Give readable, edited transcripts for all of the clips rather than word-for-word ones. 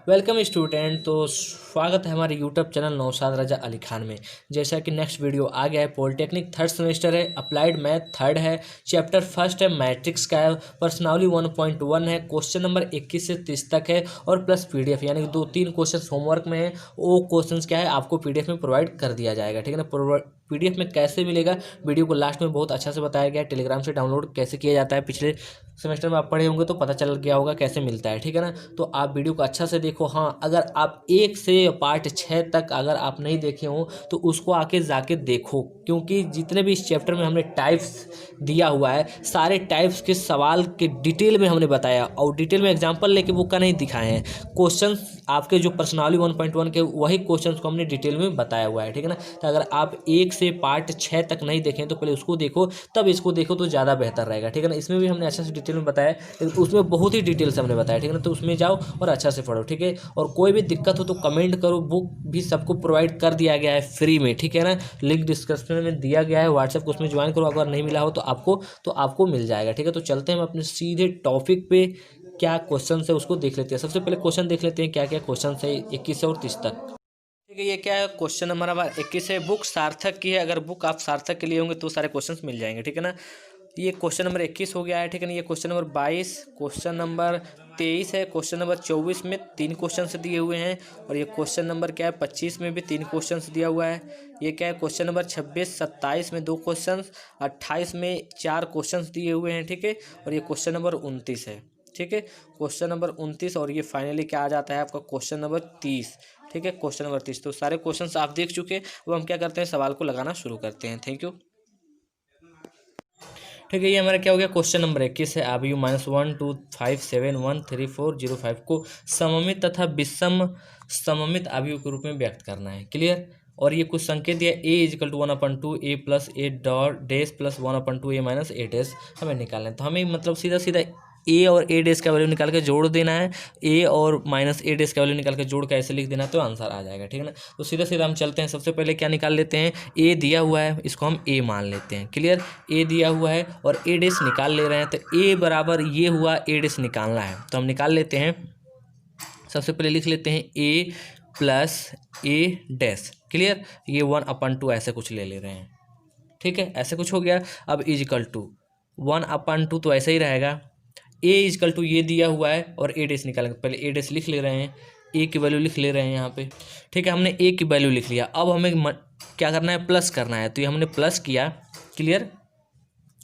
Welcome student. तो स्वागत है हमारे यूट्यूब चैनल नौशाद रजा अली खान में। जैसा कि नेक्स्ट वीडियो आ गया है, पॉलिटेक्निक थर्ड सेमेस्टर है, अप्लाइड मैथ थर्ड है, चैप्टर फर्स्ट है, मैट्रिक्स का है, पर्सनाली 1.1 है, क्वेश्चन नंबर 21 से 30 तक है और प्लस पीडीएफ, यानी कि 2-3 क्वेश्चन होमवर्क में है। वो क्वेश्चन क्या है आपको पीडीएफ में प्रोवाइड कर दिया जाएगा, ठीक है ना। पीडीएफ में कैसे मिलेगा, वीडियो को लास्ट में बहुत अच्छा से बताया गया है। टेलीग्राम से डाउनलोड कैसे किया जाता है, पिछले सेमेस्टर में आप पढ़े होंगे तो पता चल गया होगा कैसे मिलता है, ठीक है ना। तो आप वीडियो को अच्छा से देखो। हाँ, अगर आप 1 से पार्ट 6 तक अगर आप नहीं देखे हो तो उसको आके जाके देखो, क्योंकि जितने भी इस चैप्टर में हमने टाइप्स दिया हुआ है, सारे टाइप्स के सवाल के डिटेल में हमने बताया और डिटेल में एग्जाम्पल लेके बुक का नहीं दिखाए हैं। क्वेश्चन आपके जो पर्सनाली 1.1 के वही क्वेश्चन को हमने डिटेल में बताया हुआ है, ठीक है ना। तो अगर आप 1 से पार्ट 6 तक नहीं देखें तो पहले उसको देखो, तब इसको देखो तो ज़्यादा बेहतर रहेगा, ठीक है ना। इसमें भी हमने अच्छा से डिटेल में बताया, लेकिन उसमें बहुत ही डिटेल से हमने बताया, ठीक है ना। तो उसमें जाओ और अच्छा से पढ़ो, ठीक है। और कोई भी दिक्कत हो तो कमेंट करो। बुक भी सबको प्रोवाइड कर दिया गया है फ्री में, ठीक है ना। लिंक डिस्क्रिप्शन में दिया गया है, व्हाट्सएप को उसमें ज्वाइन करो। अगर नहीं मिला हो तो आपको मिल जाएगा, ठीक है। तो चलते हैं हम अपने सीधे टॉपिक पे। क्या क्वेश्चन है उसको देख लेते हैं। सबसे पहले क्वेश्चन देख लेते हैं क्या क्या क्वेश्चन है 21 से और 30 तक, ठीक है। ये क्या है, क्वेश्चन नंबर हमारा 21 है। बुक सार्थक की है, अगर बुक आप सार्थक के लिए होंगे तो सारे क्वेश्चंस मिल जाएंगे, ठीक है ना। ये क्वेश्चन नंबर 21 हो गया है, ठीक है ना। ये क्वेश्चन नंबर 22, क्वेश्चन नंबर 23 है, क्वेश्चन नंबर 24 में 3 क्वेश्चन दिए हुए हैं और ये क्वेश्चन नंबर क्या है 25 में भी 3 क्वेश्चन दिया हुआ है। ये क्या है, क्वेश्चन नंबर 26, 27 में 2 क्वेश्चन, 28 में 4 क्वेश्चन दिए हुए हैं, ठीक है। और ये क्वेश्चन नंबर 29 है, ठीक है। क्वेश्चन नंबर 29 और ये फाइनली क्या आ जाता है आपका क्वेश्चन नंबर 30, ठीक है। Question number 30। तो सारे क्वेश्चंस आप देख चुके। अब हम क्या करते हैं, सवाल को लगाना शुरू करते हैं। थैंक यू, ठीक है। ये हमारा क्या हो गया, क्वेश्चन नंबर 21 है। आबयू -1 2 5 7 1 3 4 0 5 को सममित तथा विषम सममित आबयू के रूप में व्यक्त करना है, क्लियर। और ये कुछ संकेत दिया, a is equal to 1/2 a plus A dot dash plus 1/2 a minus A dash हमें निकालना है। तो हमें मतलब सीधा सीधा ए और ए डैश का वैल्यू निकाल के जोड़ देना है, ए और माइनस ए डैश का वैल्यू निकाल के जोड़ के ऐसे लिख देना तो आंसर आ जाएगा, ठीक है ना। तो सीधा सीधा हम चलते हैं। सबसे पहले क्या निकाल लेते हैं, ए दिया हुआ है, इसको हम ए मान लेते हैं, क्लियर। ए दिया हुआ है और ए डैश निकाल ले रहे हैं, तो ए बराबर ये हुआ, ए डैश निकालना है तो हम निकाल लेते हैं। सबसे पहले लिख लेते हैं ए प्लस ए डैश, क्लियर। ये 1/2 ऐसे कुछ ले रहे हैं, ठीक है। ऐसे कुछ हो गया। अब इजिकल टू 1/2 तो ऐसे ही रहेगा। ए इजकल टू ये दिया हुआ है और ए डैश निकालेंगे। पहले ए डैश लिख ले रहे हैं, ए की वैल्यू लिख ले रहे हैं यहाँ पे, ठीक है। हमने ए की वैल्यू लिख लिया। अब हमें क्या करना है, प्लस करना है। तो ये हमने प्लस किया, क्लियर।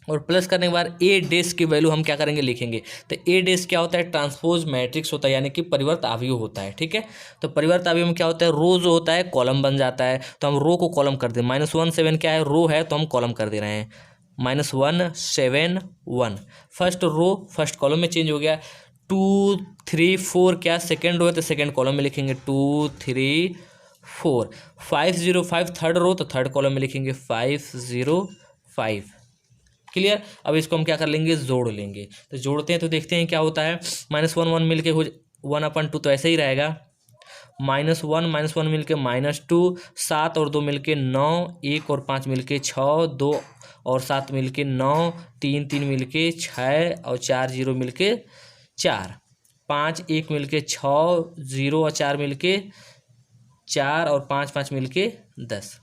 और प्लस करने के बाद ए डैश की वैल्यू हम क्या करेंगे, लिखेंगे। तो ए डैश क्या होता है, ट्रांसपोज मैट्रिक्स होता है, यानी कि परिवर्त आव्यूह होता है, ठीक है। तो परिवर्त आव्यूह में क्या होता है, रो जो होता है कॉलम बन जाता है। तो हम रो को कॉलम कर दें। -1 7 क्या है, रो है, तो हम कॉलम कर दे रहे हैं। -1 7 1 फर्स्ट रो फर्स्ट कॉलम में चेंज हो गया। 2 3 4 क्या सेकेंड रो है, तो सेकेंड कॉलम में लिखेंगे 2 3 4। 5 0 5 थर्ड रो, तो थर्ड कॉलम में लिखेंगे 5 0 5, क्लियर। अब इसको हम क्या कर लेंगे, जोड़ लेंगे। तो जोड़ते हैं तो देखते हैं क्या होता है। -1 1 मिल के हो 1/2 तो ऐसे ही रहेगा। -1 मिल के -2, 7 और 2 मिल के 9, 1 और 5 मिल के 6, 2 और 7 मिल के 9, 3 3 मिल के 6 और 4 0 मिल के 4, 5 1 मिल के 6, 0 और 4 मिल के 4 और 5 5 मिल के 10,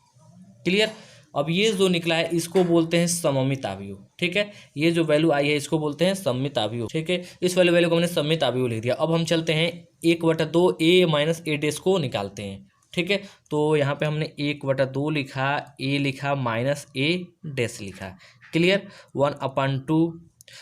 क्लियर। अब ये जो निकला है इसको बोलते हैं सममित आव्यूह, ठीक है। ये जो वैल्यू आई है इसको बोलते हैं सममित आव्यूह, ठीक है। इस वाले वैल्यू को हमने सममित आव्यूह लिख दिया। अब हम चलते हैं 1/2 ए माइनस ए डैश को निकालते हैं, ठीक है। तो यहाँ पे हमने 1/2 लिखा, ए लिखा, माइनस ए डैश लिखा, क्लियर। 1/2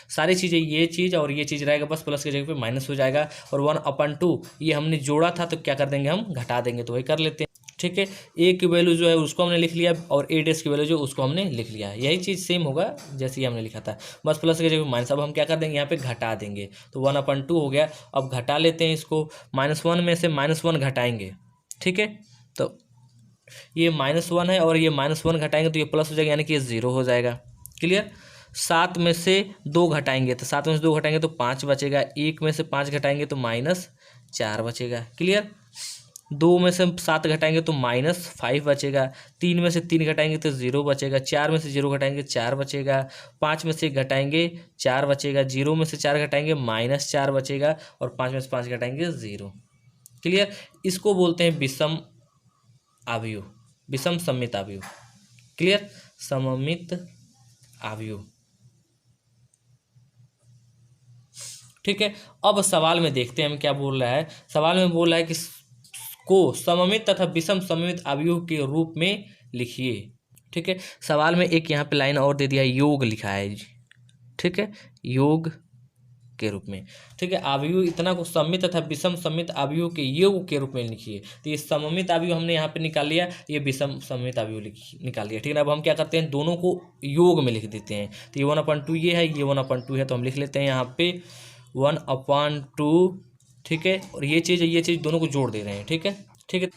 सारी चीज़ें, ये चीज़ और ये चीज़ रहेगा, बस प्लस की जगह पे माइनस हो जाएगा। और 1/2 ये हमने जोड़ा था तो क्या कर देंगे, हम घटा देंगे, तो वही कर लेते हैं, ठीक है। ए की वैल्यू जो है उसको हमने लिख लिया और ए डैश की वैल्यू जो उसको हमने लिख लिया। यही चीज़ सेम होगा जैसे ही हमने लिखा था, बस प्लस की जगह माइनस। अब हम क्या कर देंगे, यहाँ पे घटा देंगे, तो 1/2 हो गया। अब घटा लेते हैं इसको, -1 में से -1 घटाएंगे, ठीक है। तो ये -1 है और ये -1 घटाएंगे तो ये प्लस हो जाएगा, यानी कि ये 0 हो जाएगा, क्लियर। 7 में से 2 घटाएंगे तो 7 में से 2 घटाएंगे तो 5 बचेगा। 1 में से 5 घटाएंगे तो -4 बचेगा, क्लियर। 2 में से 7 घटाएंगे तो -5 बचेगा। 3 में से 3 घटाएंगे तो 0 बचेगा। 4 में से 0 घटाएंगे 4 बचेगा। 5 में से घटाएंगे 4 बचेगा। 0 में से 4 घटाएंगे -4 बचेगा और 5 में से 5 घटाएंगे 0, क्लियर। इसको बोलते हैं विषम आव्यूह, विषम सममित आव्यूह। क्लियर, सममित आव्यूह। ठीक है, अब सवाल में देखते हैं हम क्या बोल रहा है। सवाल में बोल रहा है कि को सममित तथा विषम सममित आव्यूह के रूप में लिखिए। ठीक है, सवाल में एक यहाँ पे लाइन और दे दिया, योग लिखा है जी। ठीक है, योग के रूप में। ठीक है, आव्यूह इतना को सममित तथा विषम सममित आव्यूह के योग के रूप में लिखिए। तो ये सममित आव्यूह हमने यहाँ पे निकाल लिया, ये विषम सममित आव्यूह निकाल लिया। ठीक है, अब हम क्या करते हैं, दोनों को योग में लिख देते हैं। तो ये 1/2 ये है, ये 1/2 है, तो हम लिख लेते हैं यहाँ पे 1/2। ठीक है, और ये चीज़ दोनों को जोड़ दे रहे हैं। ठीक है, ठीक है,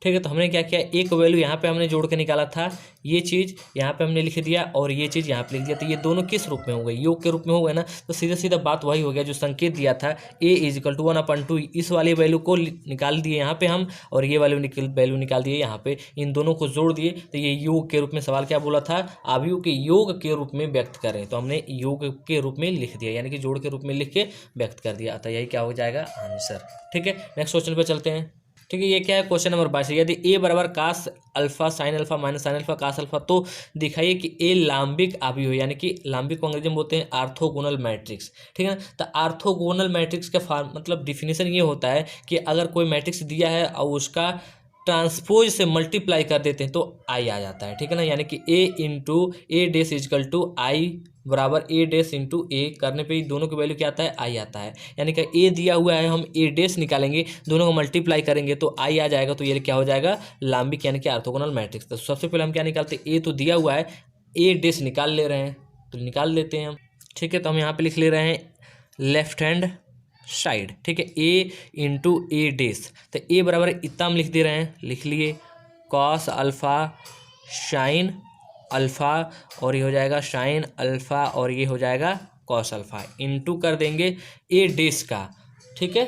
ठीक है। तो हमने क्या किया, एक वैल्यू यहाँ पे हमने जोड़ के निकाला था, ये चीज़ यहाँ पे हमने लिख दिया और ये चीज़ यहाँ पे लिख दिया। तो ये दोनों किस रूप में हो गए, योग के रूप में हो गए ना। तो सीधा सीधा बात वही हो गया जो संकेत दिया था, a = 1/2। इस वाले वैल्यू को निकाल दिए यहाँ पे हम, और ये वैल्यू निकाल दिए यहाँ पे, इन दोनों को जोड़ दिए। तो ये योग के रूप में, सवाल क्या बोला था, आव्यूह के योग के रूप में व्यक्त करें। तो हमने योग के रूप में लिख दिया, यानी कि जोड़ के रूप में लिख के व्यक्त कर दिया। अतः यही क्या हो जाएगा, आंसर। ठीक है, नेक्स्ट क्वेश्चन पे चलते हैं। ठीक है, ये क्या है, क्वेश्चन नंबर 22। यदि a बराबर cos alpha sine alpha minus sine alpha cos alpha, तो दिखाइए कि a लांबिक आव्यूह है, यानी कि लांबिक को अंग्रेजी में बोलते हैं आर्थोगोनल मैट्रिक्स। ठीक है, तो आर्थोगोनल मैट्रिक्स का मतलब डिफिनेशन ये होता है कि अगर कोई मैट्रिक्स दिया है और उसका ट्रांसपोज से मल्टीप्लाई कर देते हैं तो आई आ जाता है। ठीक है ना, यानी कि a × a' = I बराबर a' × a करने पे ही दोनों की वैल्यू क्या आता है, आई आता है। यानी कि a दिया हुआ है, हम a' निकालेंगे, दोनों को मल्टीप्लाई करेंगे तो आई आ जाएगा। तो ये क्या हो जाएगा, लांबिक यानी कि ऑर्थोगोनल मैट्रिक्स। तो सबसे पहले हम क्या निकालते हैं, a तो दिया हुआ है, a' निकाल ले रहे हैं, तो निकाल लेते हैं हम। ठीक है, तो हम यहाँ पे लिख ले रहे हैं लेफ्ट हैंड साइड। ठीक है, a × a'। तो a बराबर इतना हम लिख दे रहे हैं, लिख लिए कॉस अल्फा साइन अल्फा, और ये हो जाएगा साइन अल्फा, और ये हो जाएगा कॉस अल्फा, इनटू कर देंगे a' का। ठीक है,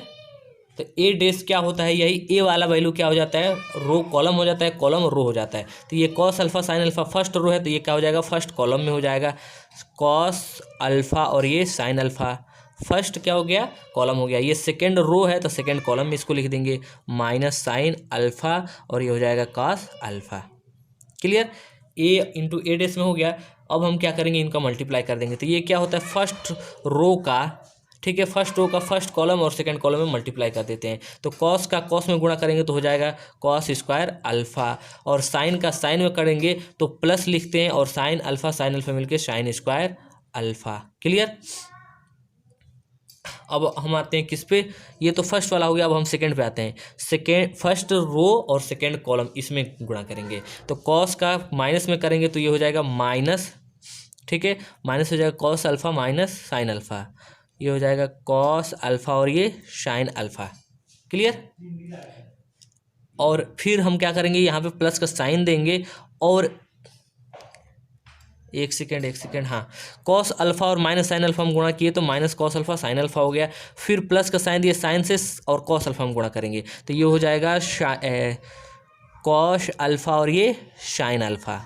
तो a' क्या होता है, यही a वाला वैल्यू क्या हो जाता है, रो कॉलम हो जाता है, कॉलम रो हो जाता है। तो ये cos alpha sine alpha first row है, तो ये क्या हो जाएगा, फर्स्ट कॉलम में हो जाएगा कॉस अल्फा, और ये साइन अल्फा फर्स्ट क्या हो गया, कॉलम हो गया। ये सेकेंड रो है तो सेकेंड कॉलम में इसको लिख देंगे माइनस साइन अल्फा, और ये हो जाएगा cos alpha. Clear, a × a' में हो गया। अब हम क्या करेंगे, इनका मल्टीप्लाई कर देंगे। तो ये क्या होता है, फर्स्ट रो का, ठीक है, फर्स्ट रो का फर्स्ट कॉलम और सेकंड कॉलम में मल्टीप्लाई कर देते हैं। तो कॉस का कॉस में गुणा करेंगे तो हो जाएगा कॉस स्क्वायर अल्फा, और साइन का साइन में करेंगे तो प्लस लिखते हैं, और साइन अल्फा मिलके साइन स्क्वायर अल्फा। क्लियर, अब हम आते हैं किस पे, ये तो फर्स्ट वाला हो गया। अब हम सेकंड पे आते हैं। सेकंड, फर्स्ट रो और सेकंड कॉलम इसमें गुणा करेंगे। तो कॉस का माइनस में करेंगे तो ये हो जाएगा माइनस, ठीक है, माइनस हो जाएगा cos alpha minus sine alpha, ये हो जाएगा कॉस अल्फा और ये साइन अल्फा। क्लियर, और फिर हम क्या करेंगे, यहाँ पे प्लस का साइन देंगे, और एक सेकेंड, हाँ, कॉस अल्फा और माइनस साइन अल्फा हम गुणा किए तो minus cos alpha sine alpha हो गया। फिर प्लस का साइन दिए, साइन से और कॉस अल्फा हम गुणा करेंगे तो ये हो जाएगा कॉस अल्फा और ये साइन अल्फा।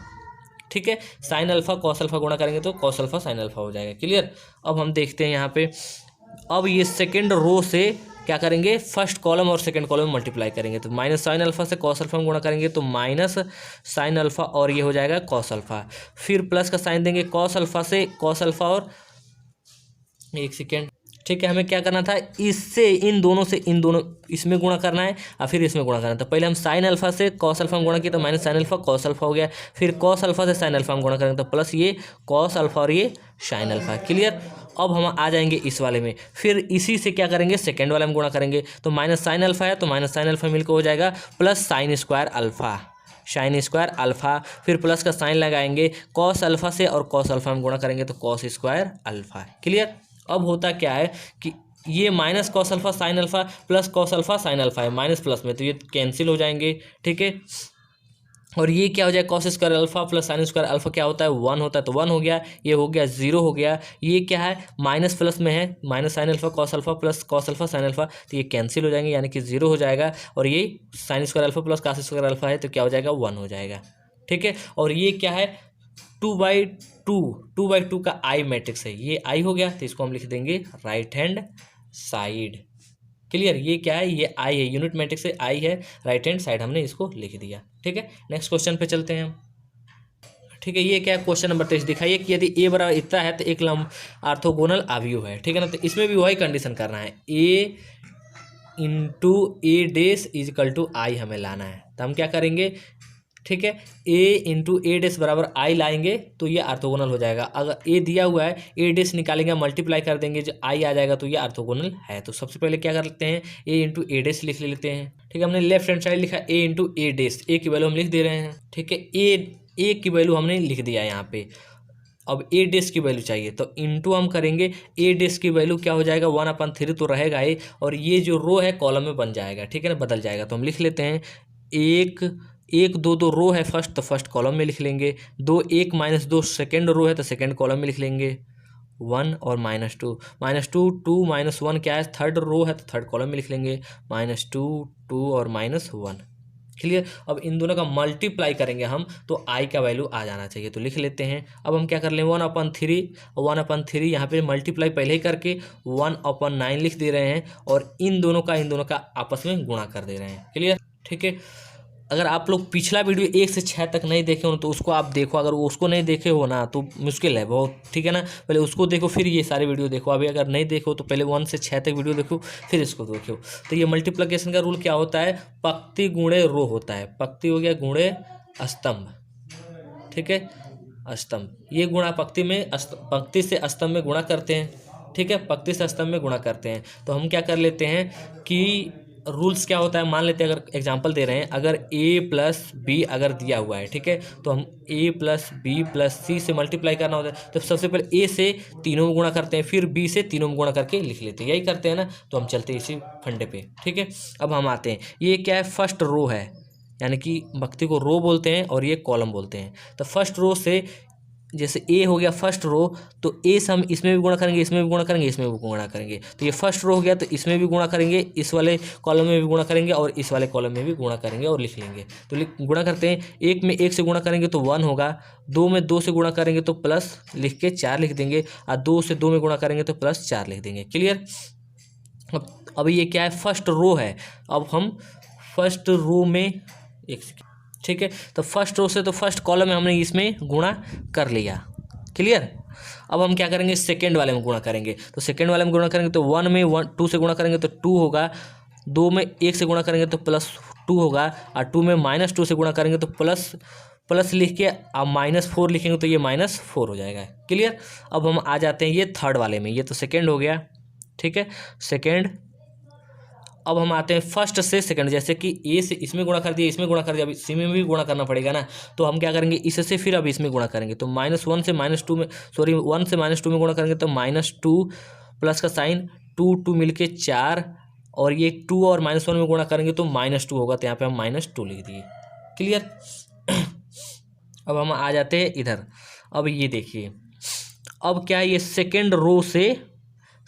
ठीक है, साइन अल्फा कॉस अल्फा गुणा करेंगे तो कॉस अल्फा साइन अल्फा हो जाएगा। क्लियर, अब हम देखते हैं यहाँ पे, अब ये सेकेंड रो से क्या करेंगे, फर्स्ट कॉलम और सेकंड कॉलम में मल्टीप्लाई करेंगे। तो माइनस साइन अल्फा से कॉस अल्फा में गुणा करेंगे तो माइनस साइन अल्फा और ये हो जाएगा कॉस अल्फा। फिर प्लस का साइन देंगे कॉस अल्फा से कॉस अल्फा, और एक सेकेंड, ठीक है, हमें क्या करना था, इससे इन दोनों से इन दोनों इसमें गुणा करना है और फिर इसमें गुणा करना था। पहले हम साइन अल्फा से कॉस अल्फा में गुणा किया तो minus sine alpha cos alpha हो गया। फिर कॉस अल्फा से साइन अल्फा में गुणा करेंगे तो प्लस ये कॉस अल्फा और ये साइन अल्फा। क्लियर, अब हम आ जाएंगे इस वाले में, फिर इसी से क्या करेंगे, सेकेंड वाले में गुणा करेंगे तो माइनस साइन अल्फा है तो माइनस साइन अल्फा मिलकर हो जाएगा plus sine square alpha, sine square alpha. फिर प्लस का साइन लगाएंगे, कॉस अल्फा से और कॉस अल्फा में गुणा करेंगे तो कॉस स्क्वायर अल्फा। क्लियर, अब होता क्या है कि ये minus cos alpha sine alpha plus cos alpha sine alpha है माइनस प्लस में, तो ये कैंसिल हो जाएंगे। ठीक है, और ये क्या हो जाएगा, cos square alpha plus sine square alpha क्या होता है, 1 होता है, तो 1 हो गया, ये हो गया 0 हो गया। ये क्या है, माइनस प्लस में है, minus sine alpha cos alpha plus cos alpha sine alpha, तो ये कैंसिल हो जाएंगे यानी कि 0 हो जाएगा। और ये sine square alpha plus cos square alpha है तो क्या हो जाएगा, 1 हो जाएगा। ठीक है, और ये क्या है, 2/2 का आई मैट्रिक्स है, ये आई हो गया तो इसको हम लिख देंगे राइट हैंड साइड। क्लियर, ये क्या है, ये आई है, यूनिट मैट्रिक्स से आई है, राइट हैंड साइड हमने इसको लिख दिया। ठीक है, नेक्स्ट क्वेश्चन पे चलते हैं हम। ठीक है, ये क्या है, क्वेश्चन नंबर 23 दिखाइए कि यदि ए बराबर इतना है तो एक लंब ऑर्थोगोनल अवयव है। ठीक है ना, तो इसमें भी वही कंडीशन करना है, A into A dash equal to I हमें लाना है। तो हम क्या करेंगे, ठीक है, ए इंटू ए डेस बराबर आई लाएंगे तो ये ऑर्थोगोनल हो जाएगा। अगर ए दिया हुआ है, ए डेस निकालेंगे, मल्टीप्लाई कर देंगे, जो आई आ जाएगा तो ये ऑर्थोगोनल है। तो सबसे पहले क्या कर लेते हैं, ए इंटू ए डेस लिख लेते हैं। ठीक है, हमने लेफ्ट हैंड साइड लिखा ए इंटू ए डेस, ए की वैल्यू हम लिख दे रहे हैं। ठीक है, ए की वैल्यू हमने लिख दिया यहाँ पे। अब ए डेस की वैल्यू चाहिए तो इंटू हम करेंगे, ए डेस की वैल्यू क्या हो जाएगा, 1/3 तो रहेगा ही, और ये जो रो है कॉलम में बन जाएगा। ठीक है ना, बदल जाएगा। तो हम लिख लेते हैं एक दो रो है फर्स्ट, तो फर्स्ट कॉलम में लिख लेंगे। 2 1 -2 सेकेंड रो है तो सेकेंड कॉलम में लिख लेंगे। 1 और -2 -2 -1 क्या है, थर्ड रो है तो थर्ड कॉलम में लिख लेंगे। -2 2 और -1। क्लियर। अब इन दोनों का मल्टीप्लाई करेंगे हम तो आई का वैल्यू आ जाना चाहिए, तो लिख लेते हैं। अब हम क्या कर लें, 1/3 यहाँ पे मल्टीप्लाई पहले ही करके 1/9 लिख दे रहे हैं, और इन दोनों का आपस में गुणा कर दे रहे हैं। क्लियर। ठीक है, अगर आप लोग पिछला वीडियो 1 से 6 तक नहीं देखे हो तो उसको आप देखो, अगर वो उसको नहीं देखे हो ना तो मुश्किल है बहुत। ठीक है ना, पहले उसको देखो फिर ये सारे वीडियो देखो। अभी अगर नहीं देखो तो पहले 1 से 6 तक वीडियो देखो फिर इसको देखो। तो ये मल्टीप्लिकेशन का रूल क्या होता है, पंक्ति गुणे रो होता है। पंक्ति हो गया गुणे स्तंभ। ठीक है, स्तंभ, ये गुणा पंक्ति से स्तंभ में गुणा करते हैं। ठीक है, पंक्ति से स्तंभ में गुणा करते हैं। तो हम क्या कर लेते हैं कि रूल्स क्या होता है, मान लेते हैं, अगर एग्जांपल दे रहे हैं, अगर a प्लस बी अगर दिया हुआ है, ठीक है, तो हम a प्लस बी प्लस सी से मल्टीप्लाई करना होता है। तो सबसे पहले a से तीनों में गुणा करते हैं, फिर b से तीनों में गुणा करके लिख लेते हैं, यही करते हैं ना। तो हम चलते हैं इसी फंडे पे। ठीक है, अब हम आते हैं, ये क्या है, फर्स्ट रो है, यानी कि भक्ति को रो बोलते हैं और ये कॉलम बोलते हैं। तो फर्स्ट रो से जैसे ए हो गया फर्स्ट रो, तो ए से हम इसमें भी गुणा करेंगे, इसमें भी गुणा करेंगे, इसमें भी गुणा करेंगे। तो ये फर्स्ट रो हो गया, तो इसमें भी गुणा करेंगे, इस वाले कॉलम में भी गुणा करेंगे और इस वाले कॉलम में भी गुणा करेंगे और लिख लेंगे। तो गुणा करते हैं, 1 में 1 से गुणा करेंगे तो 1 होगा, 2 में 2 से गुणा करेंगे तो प्लस लिख के 4 लिख देंगे, और 2 से 2 में गुणा करेंगे तो प्लस 4 लिख देंगे। क्लियर। अब ये क्या है, फर्स्ट रो है। अब हम फर्स्ट रो में एक, ठीक है, तो फर्स्ट रो से तो फर्स्ट कॉलम में हमने इसमें गुणा कर लिया। क्लियर। अब हम क्या करेंगे, सेकेंड वाले में गुणा करेंगे। तो सेकेंड वाले में गुणा करेंगे तो 1 में 2 से गुणा करेंगे तो 2 होगा, 2 में 1 से गुणा करेंगे तो +2 होगा, और 2 में -2 से गुणा करेंगे तो प्लस लिख के अब -4 लिखेंगे तो ये -4 हो जाएगा। क्लियर। अब हम आ जाते हैं ये थर्ड वाले में, ये तो सेकेंड हो गया। ठीक है, सेकेंड। अब हम आते हैं फर्स्ट से सेकंड, जैसे कि ए से इसमें गुणा कर दिया, इसमें गुणा कर दिया, अब इसी में भी गुणा करना पड़ेगा ना। तो हम क्या करेंगे, इससे फिर अब इसमें गुणा करेंगे। तो -1 से -2 में 1 से -2 में गुणा करेंगे तो -2 प्लस का साइन 2 मिलके 4, और ये 2 और -1 में गुणा करेंगे तो -2 होगा, तो यहाँ पे हम -2 लिख दिए। क्लियर। अब हम आ जाते हैं इधर। अब ये देखिए, अब क्या है, ये सेकेंड रो से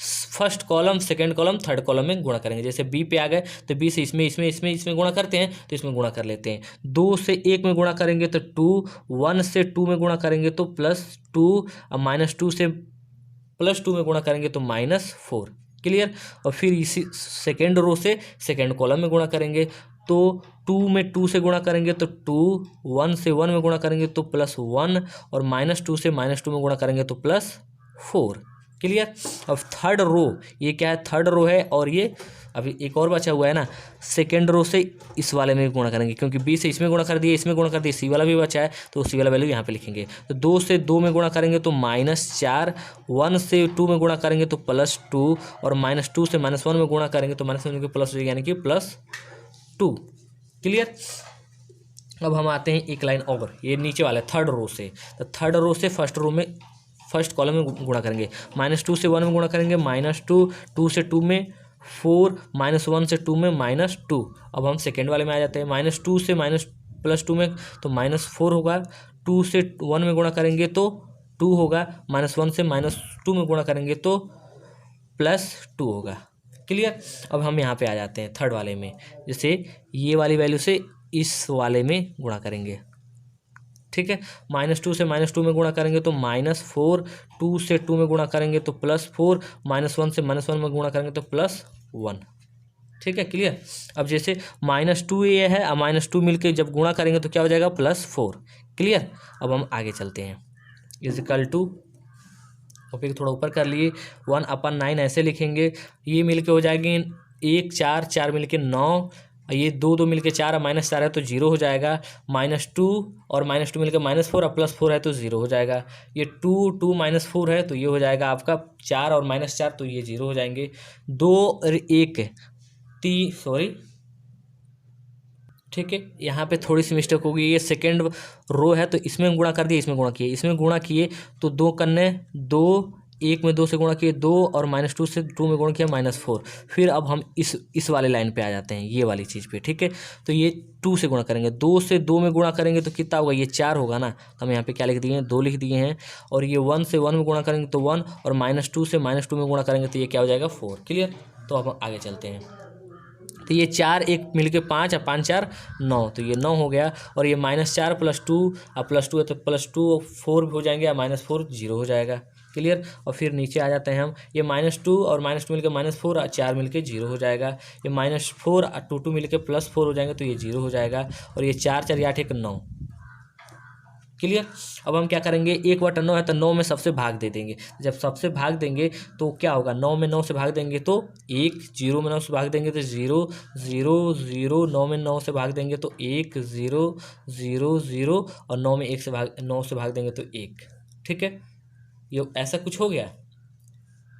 first column, second column, third column में गुणा करेंगे। जैसे बी पे आ गए तो बी से इसमें गुणा करते हैं, तो इसमें गुणा कर लेते हैं। 2 से 1 में गुणा करेंगे तो 2, 1 से 2 में गुणा करेंगे तो +2, और -2 से +2 में गुणा करेंगे तो -4। क्लियर। और फिर इसी सेकेंड रो से सेकेंड कॉलम में गुणा करेंगे, तो 2 में 2 से गुणा करेंगे तो 2, 1 से 1 में गुणा करेंगे तो +1, और -2 से -2 में गुणा करेंगे तो +4। क्लियर। अब थर्ड रो, ये क्या है, थर्ड रो है, और ये अभी एक और बचा हुआ है ना, सेकेंड रो से इस वाले में गुणा करेंगे, क्योंकि बी से इसमें गुणा कर दिए, इसमें गुणा कर दिए, सी वाला भी बचा है, तो सी वाला वैल्यू यहाँ पे लिखेंगे। तो 2 से 2 में गुणा करेंगे तो -4, 1 से 2 में गुणा करेंगे तो +2, और -2 से -1 में गुणा करेंगे तो -1 के प्लस यानी कि +2। क्लियर। अब हम आते हैं एक लाइन और, ये नीचे वाला थर्ड रो से, तो थर्ड रो से फर्स्ट कॉलम में गुणा करेंगे। -2 से 1 में गुणा करेंगे, -2, 2 से 2 में 4, -1 से 2 में -2। अब हम सेकेंड वाले में आ जाते हैं, -2 से +2 में तो -4 होगा, 2 से 1 में गुणा करेंगे तो 2 होगा, -1 से -2 में गुणा करेंगे तो +2 होगा। क्लियर। अब हम यहाँ पे आ जाते हैं थर्ड वाले में, जैसे ये वाली वैल्यू से इस वाले में गुणा करेंगे। ठीक है, -2 से -2 में गुणा करेंगे तो -4, 2 से 2 में गुणा करेंगे तो +4, -1 से -1 में गुणा करेंगे तो +1। ठीक है, क्लियर। अब जैसे -2 ये है, अब -2 मिलके जब गुणा करेंगे तो क्या हो जाएगा +4, क्लियर। अब हम आगे चलते हैं, इजिकल टू टॉपिक थोड़ा ऊपर कर लिए 1/9 ऐसे लिखेंगे, ये मिलके हो जाएगी 1 4 4 मिलके 9, ये 2 2 मिलके 4 -4 है तो 0 हो जाएगा, -2 और -2 मिलके -4 और +4 है तो 0 हो जाएगा, ये 2 2 -4 है तो ये हो जाएगा आपका 4 और -4 तो ये 0 हो जाएंगे, 2 और 1 सॉरी, ठीक है, यहाँ पे थोड़ी सी मिस्टेक होगी, ये सेकेंड रो है तो इसमें गुणा कर दिए, इसमें गुणा किए, इसमें गुणा किए तो 2 करने 2, 1 में 2 से गुणा किए 2 और -2 से 2 में गुणा किया -4। फिर अब हम इस वाले लाइन पे आ जाते हैं, ये वाली चीज़ पे, ठीक है। तो ये 2 से गुणा करेंगे, 2 से 2 में गुणा करेंगे तो कितना होगा, ये 4 होगा ना, तो हम यहाँ पे क्या लिख दिए हैं 2 लिख दिए हैं। और ये 1 से 1 में गुणा करेंगे तो 1 और -2 से -2 में गुणा करेंगे तो ये क्या हो जाएगा 4, क्लियर। तो अब हम आगे चलते हैं, तो ये 4 1 मिलके 5 और 5 4 9 तो ये 9 हो गया, और ये -4 +2 और +2 है तो +2 और 4 हो जाएंगे, और -4 0 हो जाएगा, क्लियर। और फिर नीचे आ जाते हैं हम, ये -2 और -2 मिलके -4 और 4 मिलके 0 हो जाएगा, ये -4 और 2 2 मिलके +4 हो जाएंगे तो ये 0 हो जाएगा, और ये 4 4 8 1 9, क्लियर। अब हम क्या करेंगे, 1/9 है तो 9 में सबसे भाग दे देंगे, जब सबसे भाग देंगे तो क्या होगा, 9 में 9 से भाग देंगे तो 1, 0 में 9 से भाग देंगे तो 0 0 0, 9 में 9 से भाग देंगे तो 1 0 0 0, और 9 में 9 से भाग देंगे तो 1, ठीक है। ये ऐसा कुछ हो गया,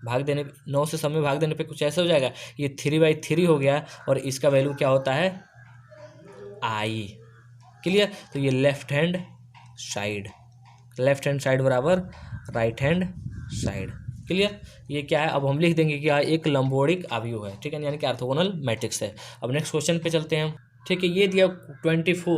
भाग देने 9 से सब में भाग देने पे कुछ ऐसा हो जाएगा, ये 3/3 हो गया, और इसका वैल्यू क्या होता है I, क्लियर। तो ये लेफ्ट हैंड साइड बराबर राइट हैंड साइड, क्लियर। ये क्या है, अब हम लिख देंगे कि एक लंबोडिक अवयव है, ठीक है, यानी कि ऑर्थोगोनल मैट्रिक्स है। अब नेक्स्ट क्वेश्चन पे चलते हैं हम, ठीक है। ये दिया 24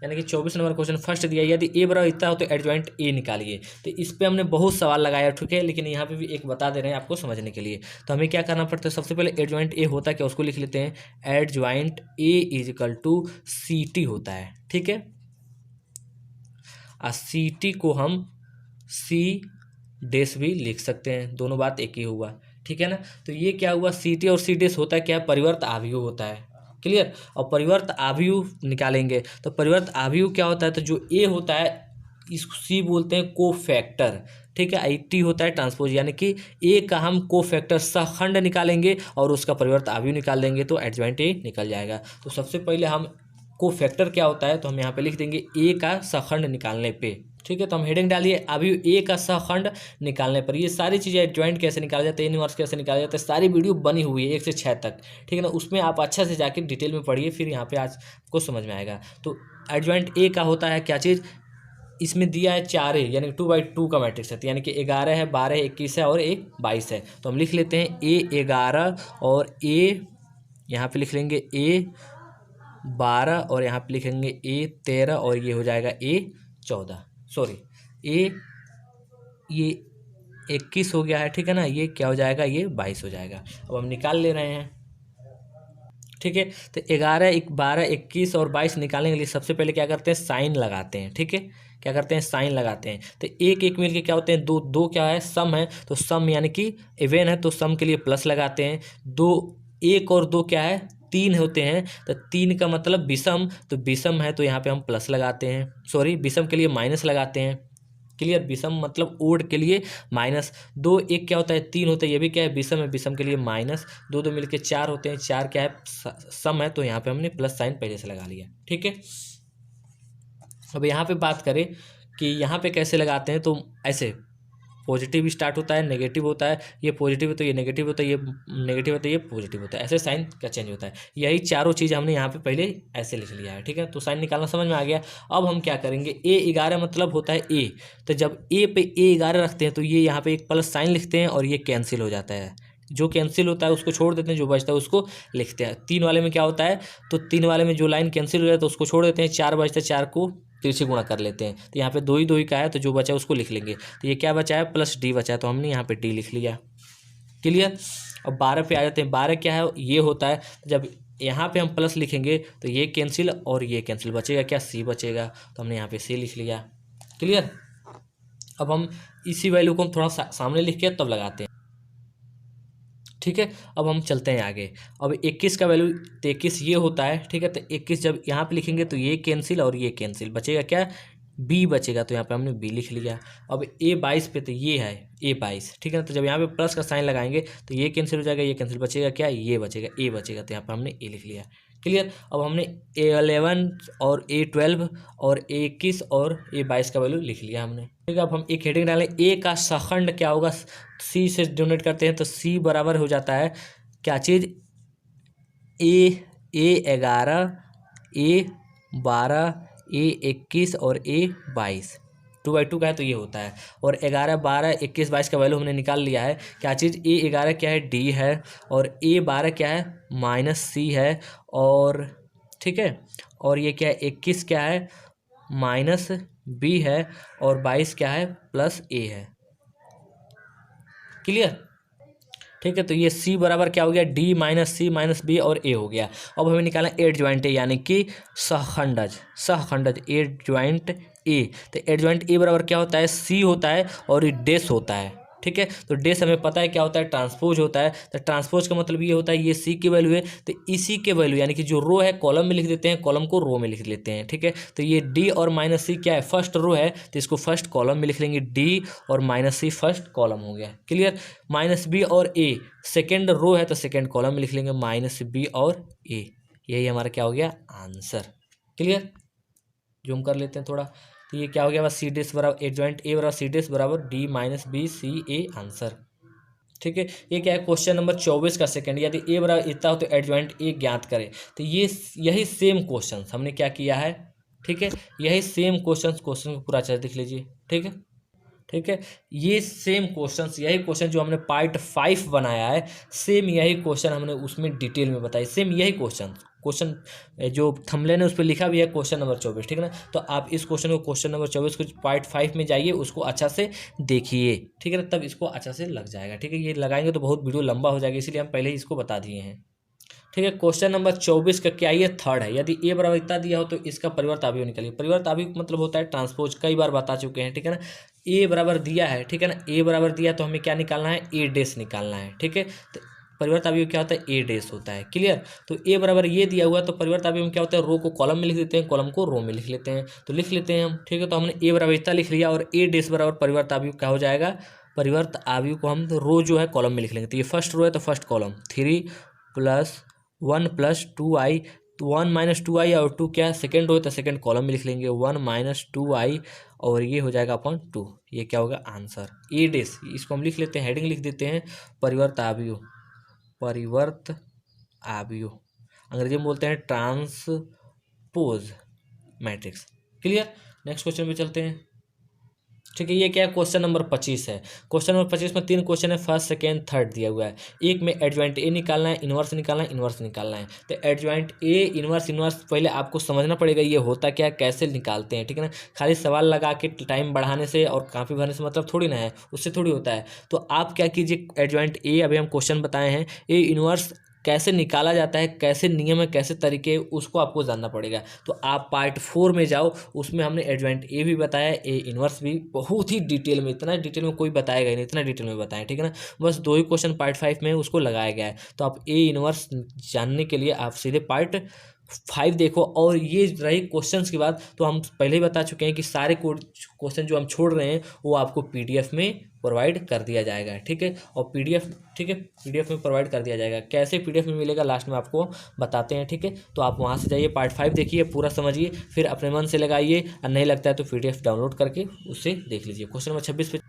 यानी कि 24 नंबर क्वेश्चन फर्स्ट दिया, यदि ए बराबर इतना हो तो एडजॉइंट ए निकालिए। तो इस पे हमने बहुत सवाल लगाया, ठीक है, लेकिन यहाँ पे भी एक बता दे रहे हैं आपको समझने के लिए। तो हमें क्या करना पड़ता है, सबसे पहले एडजॉइंट ए होता है क्या, उसको लिख लेते हैं, एडजॉइंट ए = CT होता है, ठीक है। CT को हम C' भी लिख सकते हैं, दोनों बात एक ही हुआ, ठीक है ना। तो ये क्या हुआ, CT और C' होता है क्या, परिवर्त आव्यूह होता है, क्लियर। और परिवर्त आव्यूह निकालेंगे तो परिवर्त आव्यूह क्या होता है, तो जो A होता है इसको C बोलते हैं कोफैक्टर, ठीक है। IT होता है ट्रांसपोज, यानी कि A का हम कोफैक्टर सहखंड निकालेंगे और उसका परिवर्त आव्यूह निकाल देंगे तो एडजॉइंट A निकल जाएगा। तो सबसे पहले हम कोफैक्टर क्या होता है तो हम यहाँ पे लिख देंगे A का सहखंड निकालने पे, ठीक है। तो हम हेडिंग डालिए अभी A का सहखंड निकालने पर। ये सारी चीज़ें जॉइंट कैसे निकाले जाते हैं, इनवर्स कैसे निकाला जाता है, सारी वीडियो बनी हुई है 1 से 6 तक, ठीक है ना। उसमें आप अच्छा से जाके डिटेल में पढ़िए, फिर यहाँ पे आज को समझ में आएगा। तो एडजॉइंट A का होता है क्या चीज़, इसमें दिया है 4 यानी 2/2 का मैट्रिक्स है, यानी कि 11 है, 12 21 है और 1 22 है। तो हम लिख लेते हैं A 11 और A यहाँ पे लिख लेंगे A 12 और यहाँ पे लिखेंगे A 13 और ये हो जाएगा A 14, सॉरी ये 21 हो गया है, ठीक है ना। ये क्या हो जाएगा, ये 22 हो जाएगा। अब हम निकाल ले रहे हैं, ठीक है। तो 11 12 21 और 22 निकालने के लिए सबसे पहले क्या करते हैं, साइन लगाते हैं, ठीक है। क्या करते हैं, साइन लगाते हैं। तो 1 1 मिलके क्या होते हैं, 2 2 क्या है, सम है, तो सम यानी कि इवन है तो सम के लिए प्लस लगाते हैं। 2 1 और 2 क्या है, 3 होते हैं, तो 3 का मतलब विषम, तो विषम है तो यहाँ पे हम प्लस लगाते हैं, सॉरी विषम के लिए माइनस लगाते हैं, क्लियर। विषम मतलब ओड के लिए माइनस। 2 1 क्या होता है, 3 होता है, ये भी क्या है, विषम है, विषम के लिए माइनस। 2 2 मिलके 4 होते हैं, 4 क्या है, सम है, तो यहाँ पे हमने प्लस साइन पहले से लगा लिया, ठीक है। अब यहाँ पे बात करें कि यहाँ पे कैसे लगाते हैं, तो ऐसे पॉजिटिव स्टार्ट होता है, नेगेटिव होता है, ये पॉजिटिव है तो ये नेगेटिव होता है, ये नेगेटिव होता है, ये पॉजिटिव होता है, ऐसे साइन का चेंज होता है। यही चारों चीज़ हमने यहाँ पे पहले ऐसे लिख लिया है, ठीक है। तो साइन निकालना समझ में आ गया। अब हम क्या करेंगे, A 11 मतलब होता है A, तो जब A पे A 11 रखते हैं तो ये यहाँ पे एक प्लस साइन लिखते हैं और ये कैंसिल हो जाता है, जो कैंसिल होता है उसको छोड़ देते हैं, जो बचता है उसको लिखते हैं। 3 वाले में क्या होता है, तो 3 वाले में जो लाइन कैंसिल हो जाए तो उसको छोड़ देते हैं, 4 बचता है, 4 को 3 से गुणा कर लेते हैं। तो यहाँ पे 2 ही का है, तो जो बचा है उसको लिख लेंगे। तो ये क्या बचा है, प्लस D बचा है, तो हमने यहाँ पे D लिख लिया, क्लियर। अब 12 पे आ जाते हैं। 12 क्या है, ये होता है, जब यहाँ पे हम प्लस लिखेंगे तो ये कैंसिल और ये कैंसिल, बचेगा क्या, C बचेगा, तो हमने यहाँ पे C लिख लिया, क्लियर। अब हम इसी वैल्यू को हम थोड़ा सामने लिख के तब लगाते हैं, ठीक है, अब हम चलते हैं आगे। अब 21 का वैल्यू 23 ये होता है, ठीक है। तो 21 जब यहाँ पे लिखेंगे तो ये कैंसिल और ये कैंसिल, बचेगा क्या, बी बचेगा। तो यहाँ पे हमने बी लिख लिया। अब A22 पे तो ये है A22, ठीक है ना। तो जब यहाँ पे प्लस का साइन लगाएंगे तो ये कैंसिल हो जाएगा, ये कैंसिल, बचेगा क्या, ये बचेगा, ए बचेगा। तो यहाँ पे हमने ए लिख लिया। क्लियर। अब हमने A11 और A12 और A21 और A22 का वैल्यू लिख लिया हमने, ठीक है। अब हम एक हेडिंग डालें, ए का सखंड क्या होगा, सी से डोनेट करते हैं तो सी बराबर हो जाता है क्या चीज़, A11 A12 A21 और A22, 2/2 का है तो ये होता है। और 11 12 21 22 का वैल्यू हमने निकाल लिया है। क्या चीज़, A11 क्या है, D है, और A12 क्या है, -C है, और ठीक है, और ये क्या है, 21 क्या है, -B है, और 22 क्या है, +A है। क्लियर, ठीक है। तो ये C बराबर क्या हो गया, D -C -B और A हो गया। अब हमें निकालना एडजॉइंट ए, यानी कि सहखंडज एडजॉइंट ए। तो एडजॉइंट ए बराबर क्या होता है, C होता है और ये डेस होता है, ठीक है। तो डेस हमें पता है क्या होता है, ट्रांसपोज होता है। तो ट्रांसपोज का मतलब ये होता है, ये C की वैल्यू है तो इसी के वैल्यू, यानी कि जो रो है कॉलम में लिख देते हैं, कॉलम को रो में लिख लेते हैं, ठीक है। तो ये D और -C क्या है, फर्स्ट रो है तो इसको फर्स्ट कॉलम में लिख लेंगे, D और -C फर्स्ट कॉलम हो गया। क्लियर। -B और A सेकेंड रो है तो सेकेंड कॉलम में लिख लेंगे, -B और A। यही हमारा क्या हो गया, आंसर। क्लियर। जूम कर लेते हैं थोड़ा। तो ये क्या हो गया, बस सी डेस बराबर एडजॉइंट ए बराबर सी डेस बराबर D -B C A, answer. ठीक है। ये क्या है, क्वेश्चन नंबर 24 का सेकंड, यदि ए बराबर इतना हो तो एडजॉइंट ए ज्ञात करें। तो ये यही सेम क्वेश्चन हमने क्या किया है, ठीक है। यही सेम क्वेश्चन को पूरा अच्छे से देख लीजिए, ठीक है। ठीक है, ये सेम क्वेश्चंस, यही क्वेश्चन जो हमने पार्ट 5 बनाया है, सेम यही क्वेश्चन हमने उसमें डिटेल में बताई, सेम यही क्वेश्चन जो थंबनेल है उस पर लिखा भी है क्वेश्चन नंबर 24, ठीक है ना। तो आप इस क्वेश्चन को, क्वेश्चन नंबर 24 को पार्ट 5 में जाइए, उसको अच्छा से देखिए, ठीक है ना, तब इसको अच्छा से लग जाएगा, ठीक है। ये लगाएंगे तो बहुत वीडियो लंबा हो जाएगा, इसलिए हम पहले ही इसको बता दिए हैं, ठीक है। क्वेश्चन नंबर 24 का क्या, ये थर्ड है, यदि ए बराबर इतना दिया हो तो इसका परिवर्त अवयव निकालिए। परिवर्त अवयव मतलब होता है ट्रांसपोज, कई बार बता चुके हैं, ठीक है ना। ए बराबर दिया है, ठीक है ना, ए बराबर दिया तो हमें क्या निकालना है, ए डेस निकालना है, ठीक है। तो परिवर्त अवयव क्या होता है, ए डेस होता है। क्लियर। तो ए बराबर ये दिया हुआ तो परिवर्त अवयव में क्या होता है, रो को कॉलम में लिख देते हैं, कॉलम को रो में लिख लेते हैं, तो लिख लेते हैं हम, ठीक है। तो हमने ए बराबर इतना लिख लिया और ए डेस बराबर परिवर्त अवयव क्या हो जाएगा, परिवर्त अवयव को हम रो जो है कॉलम में लिख लेंगे। तो ये फर्स्ट रो है तो फर्स्ट कॉलम 3 + 1 + 2i, तो 1 - 2i और 2 क्या है, सेकेंड रो है तो सेकेंड कॉलम में लिख लेंगे, 1 - 2i और ये हो जाएगा अपॉन 2। ये क्या होगा, आंसर। ए डेस, इसको हम लिख लेते हैं, हेडिंग लिख देते हैं, परिवर्त अवयव, परिवर्त अवयव अंग्रेजी में बोलते हैं transpose matrix. Clear. Next question पे चलते हैं, ठीक है। ये क्या है, क्वेश्चन नंबर 25 है। क्वेश्चन नंबर 25 में 3 क्वेश्चन है, फर्स्ट सेकेंड थर्ड दिया हुआ है। एक में एडजॉइंट ए निकालना है, इनवर्स निकालना है, इनवर्स निकालना है। तो एडजॉइंट ए, इनवर्स पहले आपको समझना पड़ेगा ये होता क्या है, कैसे निकालते हैं, ठीक है ना। खाली सवाल लगा के टाइम बढ़ाने से और काफ़ी भरने से मतलब थोड़ी ना है, उससे थोड़ी होता है। तो आप क्या कीजिए, एडजॉइंट ए अभी हम क्वेश्चन बताए हैं, ए इनवर्स कैसे निकाला जाता है, कैसे नियम है, कैसे तरीके, उसको आपको जानना पड़ेगा। तो आप पार्ट 4 में जाओ, उसमें हमने एडजॉइंट ए भी बताया, ए इनवर्स भी, बहुत ही डिटेल में, इतना डिटेल में कोई बताएगा ही नहीं, इतना डिटेल में बताएं, ठीक है ना। बस 2 ही क्वेश्चन पार्ट 5 में उसको लगाया गया है। तो आप ए इनवर्स जानने के लिए आप सीधे पार्ट 5 देखो। और ये रही क्वेश्चंस की बात, तो हम पहले ही बता चुके हैं कि सारे क्वेश्चन जो हम छोड़ रहे हैं वो आपको पीडीएफ में प्रोवाइड कर दिया जाएगा, ठीक है। और पीडीएफ, ठीक है, पीडीएफ में प्रोवाइड कर दिया जाएगा। कैसे पीडीएफ में मिलेगा लास्ट में आपको बताते हैं, ठीक है। तो आप वहाँ से जाइए, पार्ट 5 देखिए, पूरा समझिए, फिर अपने मन से लगाइए, और नहीं लगता है तो पीडीएफ डाउनलोड करके उससे देख लीजिए। क्वेश्चन नंबर 26 पे,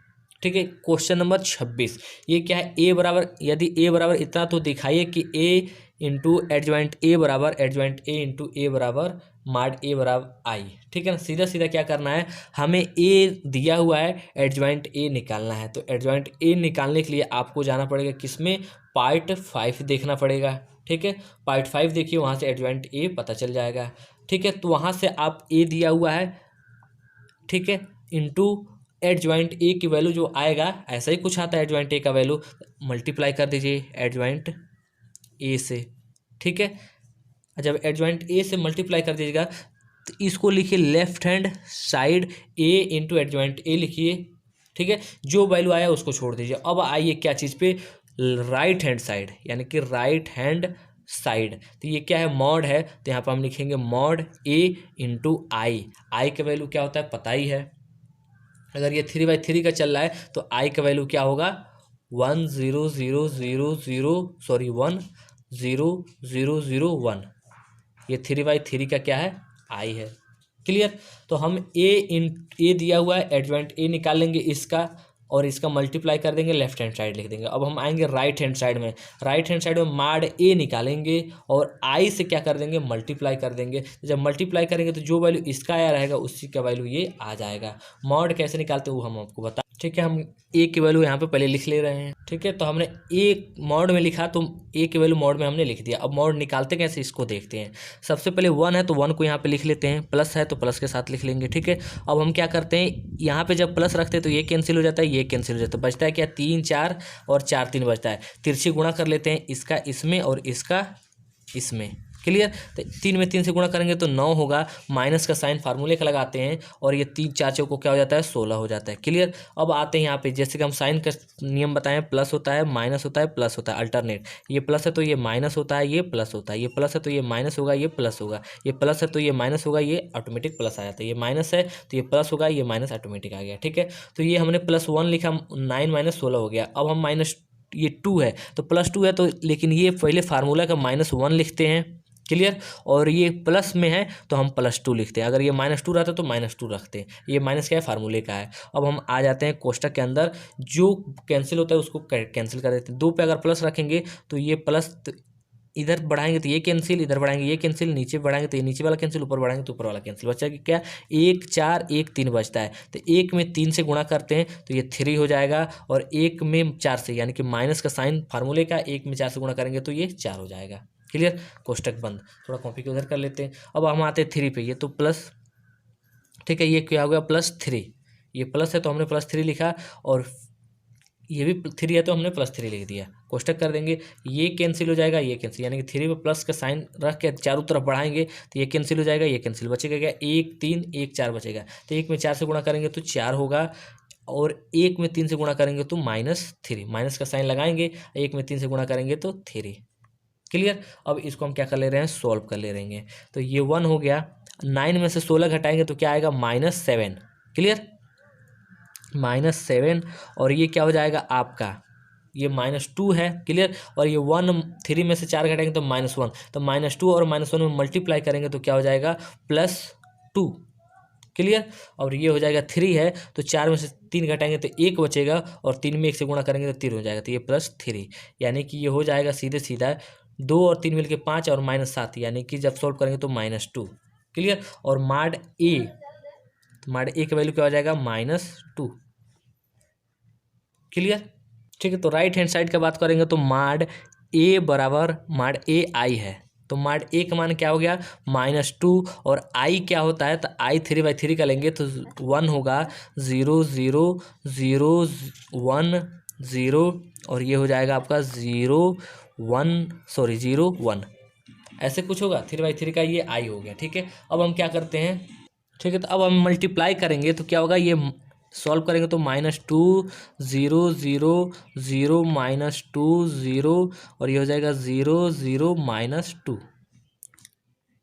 ठीक है। क्वेश्चन नंबर 26, ये क्या है, ए बराबर, यदि ए बराबर इतना तो दिखाइए कि ए इंटू एडजॉइंट ए बराबर एडजॉइंट ए इंटू ए बराबर माड ए बराबर आई, ठीक है ना। सीधा सीधा क्या करना है, हमें ए दिया हुआ है, एडजॉइंट ए निकालना है। तो एडजॉइंट ए निकालने के लिए आपको जाना पड़ेगा किसमें, पार्ट 5 देखना पड़ेगा, ठीक है। पार्ट 5 देखिए, वहाँ से एडजॉइंट ए पता चल जाएगा, ठीक है। तो वहाँ से आप ए दिया हुआ है, ठीक है, इंटू एडजॉइंट ए की वैल्यू जो आएगा, ऐसा ही कुछ आता है एडजॉइंट ए का वैल्यू, मल्टीप्लाई कर दीजिए एडजॉइंट ए से, ठीक है। जब एडजॉइंट ए से मल्टीप्लाई कर दीजिएगा तो इसको लिखिए left hand side, A into adjoint A लिखिए, ठीक है। जो वैल्यू आया उसको छोड़ दीजिए। अब आइए क्या चीज़ पे, राइट हैंड साइड, यानी कि राइट हैंड साइड। तो ये क्या है, मॉड है, तो यहाँ पर हम लिखेंगे मॉड ए इंटू आई। आई का वैल्यू क्या होता है पता ही है, अगर ये 3/3 का चल रहा है तो आई का वैल्यू क्या होगा 1 ये 3/3 का क्या है आई है। क्लियर। तो हम ए दिया हुआ है, एडजॉइंट ए निकाल लेंगे इसका, और इसका मल्टीप्लाई कर देंगे, लेफ्ट हैंड साइड लिख देंगे। अब हम आएंगे राइट हैंड साइड में, राइट हैंड साइड में माड ए निकालेंगे और आई से क्या कर देंगे मल्टीप्लाई कर देंगे। जब मल्टीप्लाई करेंगे तो जो वैल्यू इसका आया रहेगा उसी का वैल्यू ये आ जाएगा। मॉड कैसे निकालते हैं वो हम आपको बता, ठीक है। हम ए की वैल्यू यहाँ पे पहले लिख ले रहे हैं, ठीक है। तो हमने ए मॉड में लिखा तो ए की वैल्यू मॉड में हमने लिख दिया। अब मॉड निकालते कैसे इसको देखते हैं। सबसे पहले 1 है तो 1 को यहाँ पे लिख लेते हैं, प्लस है तो प्लस के साथ लिख लेंगे, ठीक है। अब हम क्या करते हैं, यहाँ पे जब प्लस रखते हैं तो ये कैंसिल हो जाता है, ये कैंसिल हो जाता है, बचता है क्या 3 4 और 4 3 बचता है। तिरछी गुणा कर लेते हैं, इसका इसमें और इसका इसमें। क्लियर। तो 3 में 3 से गुणा करेंगे तो 9 होगा, माइनस का साइन फार्मूले का लगाते हैं और ये 3 4 चौको क्या हो जाता है 16 हो जाता है। क्लियर। अब आते हैं यहाँ पे, जैसे कि हम साइन का नियम बताएं, प्लस होता है माइनस होता है प्लस होता है, अल्टरनेट। ये प्लस है तो ये माइनस होता है, ये प्लस होता है, ये प्लस है तो ये माइनस होगा, ये प्लस होगा, ये प्लस है तो ये माइनस होगा, ये ऑटोमेटिक प्लस आ जाता है, ये माइनस है तो ये प्लस होगा, ये माइनस ऑटोमेटिक आ गया, ठीक है। तो ये हमने +1 लिखा, 9 - 16 हो गया। अब हम माइनस, ये 2 है तो +2 है तो, लेकिन ये पहले फार्मूला का -1 लिखते हैं। क्लियर। और ये प्लस में है तो हम +2 लिखते हैं, अगर ये -2 रहता तो -2 रखते हैं। ये माइनस क्या है फार्मूले का है। अब हम आ जाते हैं कोष्टक के अंदर, जो कैंसिल होता है उसको कैंसिल कर देते हैं। 2 पे अगर प्लस रखेंगे तो ये प्लस, इधर बढ़ाएंगे तो ये कैंसिल, इधर बढ़ाएंगे ये कैंसिल, नीचे बढ़ाएंगे तो ये नीचे वाला कैंसिल, ऊपर बढ़ाएंगे तो ऊपर वाला कैंसिल। बच्चा कि क्या 1 4 1 3 बचता है, तो 1 में 3 से गुणा करते हैं तो ये 3 हो जाएगा, और 1 में 4 से, यानी कि माइनस का साइन फार्मूले का, 1 में 4 से गुणा करेंगे तो ये 4 हो जाएगा। क्लियर। कोष्टक बंद। थोड़ा कॉपी को उधर कर लेते हैं। अब हम आते हैं 3 पे, ये तो प्लस, ठीक है, ये क्या हो गया +3, ये प्लस है तो हमने +3 लिखा, और ये भी 3 है तो हमने +3 लिख दिया। कोष्टक कर देंगे, ये कैंसिल हो जाएगा, ये कैंसिल, यानी कि 3 पे प्लस का साइन रख के चारों तरफ बढ़ाएंगे तो ये कैंसिल हो जाएगा, ये कैंसिल, बचेगा क्या 1 3 1 4 बचेगा। तो 1 में 4 से गुणा करेंगे तो 4 होगा, और 1 में 3 से गुणा करेंगे तो -3, माइनस का साइन लगाएंगे, 1 में 3 से गुणा करेंगे तो 3। क्लियर। अब इसको हम क्या कर ले रहे हैं, सॉल्व कर ले रहेंगे। तो ये 1 हो गया, 9 में से 16 घटाएंगे तो क्या आएगा -7। क्लियर, -7, और ये क्या हो जाएगा आपका, ये -2 है। क्लियर। और ये 1 3 में से 4 घटाएंगे तो -1, तो -2 और -1 में मल्टीप्लाई करेंगे तो क्या हो जाएगा +2। क्लियर। और ये हो जाएगा 3 है तो 4 में से 3 घटाएंगे तो 1 बचेगा, और 3 में 1 से गुणा करेंगे तो 3 हो जाएगा, तो ये +3, यानी कि ये हो जाएगा सीधे सीधा 2 और 3 मिलके 5 और -7, यानी कि जब सॉल्व करेंगे तो -2। क्लियर। और माड ए, तो माड ए का वैल्यू क्या हो जाएगा -2। क्लियर। ठीक है। तो राइट हैंड साइड का बात करेंगे तो माड ए बराबर माड ए आई है, तो माड ए का मान क्या हो गया -2, और आई क्या होता है, तो आई 3/3 का लेंगे तो 1 होगा, 0 0 0 1 0, और ये हो जाएगा आपका 0 1 ऐसे कुछ होगा, 3/3 का ये आई हो गया। ठीक है। अब हम क्या करते हैं, ठीक है, तो अब हम मल्टीप्लाई करेंगे तो क्या होगा, ये सॉल्व करेंगे तो -2 0 0 0 -2 0, और ये हो जाएगा 0 0 -2।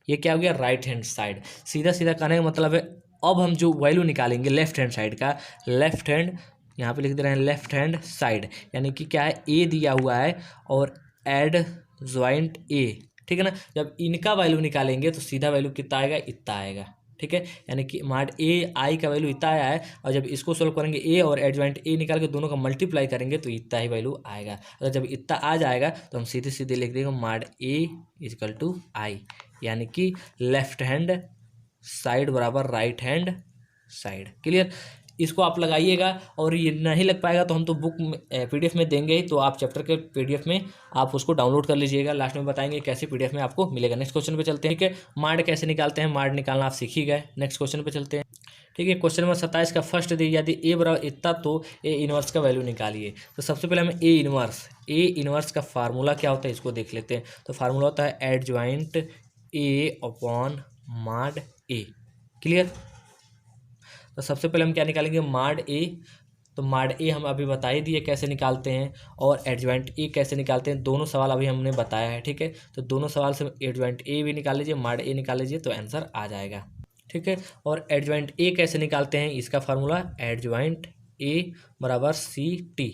ये क्या हो गया राइट हैंड साइड। सीधा सीधा करने का मतलब है, अब हम जो वैल्यू निकालेंगे लेफ्ट हैंड साइड का, लेफ्ट हैंड यहाँ पे लिख दे रहे हैं लेफ्ट हैंड साइड, यानी कि क्या है ए दिया हुआ है और एड ज्वाइंट ए, ठीक है ना। जब इनका वैल्यू निकालेंगे तो सीधा वैल्यू कितना आएगा, इतना आएगा। ठीक है, यानी कि माड ए आई का वैल्यू इतना आया है, और जब इसको सोल्व करेंगे ए और एडजॉइंट ए निकाल के दोनों का मल्टीप्लाई करेंगे तो इतना ही वैल्यू आएगा। अगर जब इतना आ जाएगा तो हम सीधे सीधे लिख देंगे माड ए = आई, यानी कि लेफ्ट हैंड साइड बराबर राइट हैंड साइड। क्लियर। इसको आप लगाइएगा, और ये नहीं लग पाएगा तो हम तो बुक PDF में देंगे ही, तो आप चैप्टर के PDF में आप उसको डाउनलोड कर लीजिएगा। लास्ट में बताएंगे कैसे PDF में आपको मिलेगा। नेक्स्ट क्वेश्चन पे चलते हैं। ठीक है, माड कैसे निकालते हैं, माड निकालना आप सीख ही गए। नेक्स्ट क्वेश्चन पे चलते हैं। ठीक है, क्वेश्चन नंबर 27 का फर्स्ट दी, यदि ए बराबर इतना तो ए इनवर्स का वैल्यू निकालिए। तो सबसे पहले हमें ए इनवर्स का फार्मूला क्या होता है इसको देख लेते हैं। तो फार्मूला होता है एडजॉइंट ए अपॉन माड ए। क्लियर। तो सबसे पहले हम क्या निकालेंगे, माड ए तो माड ए हम अभी बता ही दिए कैसे निकालते हैं, और एडजॉइंट ए कैसे निकालते हैं, दोनों सवाल अभी हमने बताया है। ठीक है, तो दोनों सवाल से एडजॉइंट ए भी निकाल लीजिए, माड ए निकाल लीजिए, तो आंसर आ जाएगा। ठीक है, और एडजॉइंट ए कैसे निकालते हैं, इसका फार्मूला एडजॉइंट ए बराबर सी टी।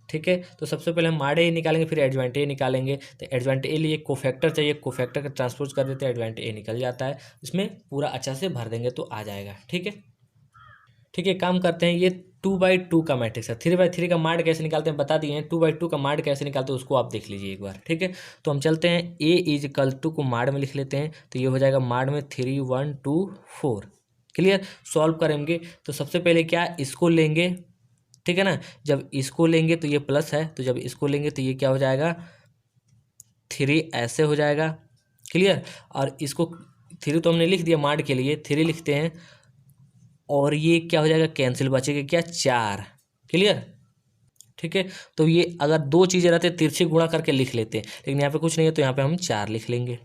ठीक है, तो सबसे पहले हम माड ए निकालेंगे, फिर एडजॉइंट ए निकालेंगे। तो एडजॉइंट ए लिए कोफैक्टर चाहिए, कोफैक्टर का ट्रांसपोज कर देते हैं, एडजॉइंट ए निकल जाता है, इसमें पूरा अच्छा से भर देंगे तो आ जाएगा। ठीक है, ठीक है, काम करते हैं। ये 2/2 का मैट्रिक्स है, 3/3 का माड कैसे निकालते हैं बता दिए हैं, 2/2 का माड कैसे निकालते हैं उसको आप देख लीजिए एक बार। ठीक है, तो हम चलते हैं ए इज इक्वल टू को माड में लिख लेते हैं, तो ये हो जाएगा माड में 3 1 2 4। क्लियर, सॉल्व करेंगे तो सबसे पहले क्या इसको लेंगे, ठीक है ना, जब इसको लेंगे तो ये प्लस है, तो जब इसको लेंगे तो ये क्या हो जाएगा 3 ऐसे हो जाएगा। क्लियर, और इसको 3 तो हमने लिख दिया माड के लिए, 3 लिखते हैं, और ये क्या हो जाएगा कैंसिल, बचेगा क्या 4। क्लियर, ठीक है, तो ये अगर दो चीज़ें रहते तिरछे गुणा करके लिख लेते, लेकिन यहाँ पे कुछ नहीं है तो यहाँ पे हम 4 लिख लेंगे।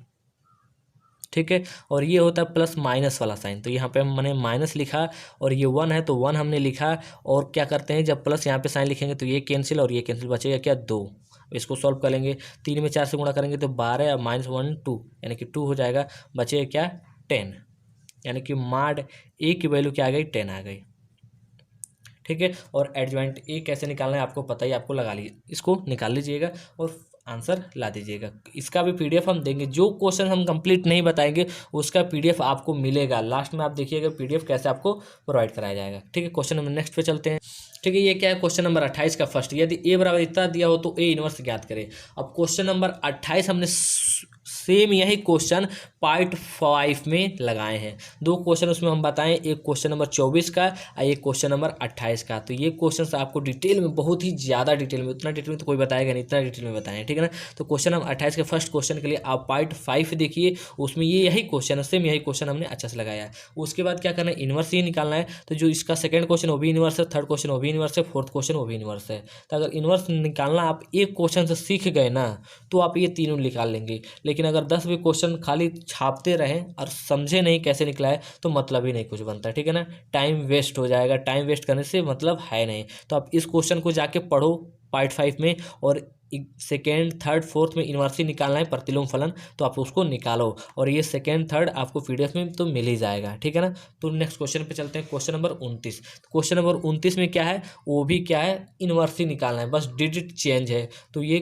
ठीक है, और ये होता है प्लस माइनस वाला साइन, तो यहाँ पे मैंने माइनस लिखा, और ये 1 है तो 1 हमने लिखा, और क्या करते हैं जब प्लस यहाँ पे साइन लिखेंगे तो ये कैंसिल और ये कैंसिल, बचेगा क्या 2। इसको सॉल्व कर लेंगे, 3 में 4 से गुणा करेंगे तो 12 माइनस 1 2, यानी कि 2 हो जाएगा, बचेगा क्या 10, यानी कि माड ए की वैल्यू क्या आ गई 10 आ गई। ठीक है, और एडजॉइंट ए कैसे निकालना है आपको पता ही, आपको लगा लीजिए, इसको निकाल लीजिएगा और आंसर ला दीजिएगा। इसका भी पीडीएफ हम देंगे, जो क्वेश्चन हम कंप्लीट नहीं बताएंगे उसका पीडीएफ आपको मिलेगा, लास्ट में आप देखिएगा पीडीएफ कैसे आपको प्रोवाइड कराया जाएगा। ठीक है, क्वेश्चन नंबर नेक्स्ट पे चलते हैं। ठीक है, ये क्या है क्वेश्चन नंबर 28 का फर्स्ट, यदि ए बराबर इतना दिया हो तो ए इनवर्स ज्ञात करें। अब क्वेश्चन नंबर 28 हमने सेम यही क्वेश्चन पार्ट 5 में लगाए हैं, दो क्वेश्चन उसमें हम बताएं, एक क्वेश्चन नंबर 24 का और एक क्वेश्चन नंबर 28 का। तो ये क्वेश्चन आपको डिटेल में, बहुत ही ज़्यादा डिटेल में, उतना डिटेल में तो कोई बताएगा नहीं, इतना डिटेल में बताएं। ठीक है ना, तो क्वेश्चन नंबर 28 के फर्स्ट क्वेश्चन के लिए आप पार्ट 5 देखिए, उसमें ये यही क्वेश्चन है, सेम यही क्वेश्चन हमने अच्छा से लगाया है। उसके बाद क्या करना है, इनवर्स ही निकालना है, तो जो इसका सेकंड क्वेश्चन वो भी इनवर्स है, थर्ड क्वेश्चन वो भी इनवर्स है, फोर्थ क्वेश्चन वो भी इनवर्स है। तो अगर इनवर्स निकालना आप एक क्वेश्चन से सीख गए ना तो आप ये तीनों निकाल लेंगे, लेकिन अगर 10 भी क्वेश्चन खाली छापते रहें और समझे नहीं कैसे निकला है तो मतलब ही नहीं कुछ बनता। ठीक है ना, टाइम वेस्ट हो जाएगा, टाइम वेस्ट करने से मतलब है नहीं। तो आप इस क्वेश्चन को जाके पढ़ो पार्ट 5 में, और सेकेंड थर्ड फोर्थ में इनवर्स ही निकालना है प्रतिलोम फलन, तो आप उसको निकालो, और ये सेकेंड थर्ड आपको पीडीएफ में तो मिल ही जाएगा। ठीक है ना, तो नेक्स्ट क्वेश्चन पे चलते हैं, क्वेश्चन नंबर 29। क्वेश्चन नंबर 29 में क्या है, वो भी क्या है इनवर्स ही निकालना है, बस डिजिट चेंज है। तो ये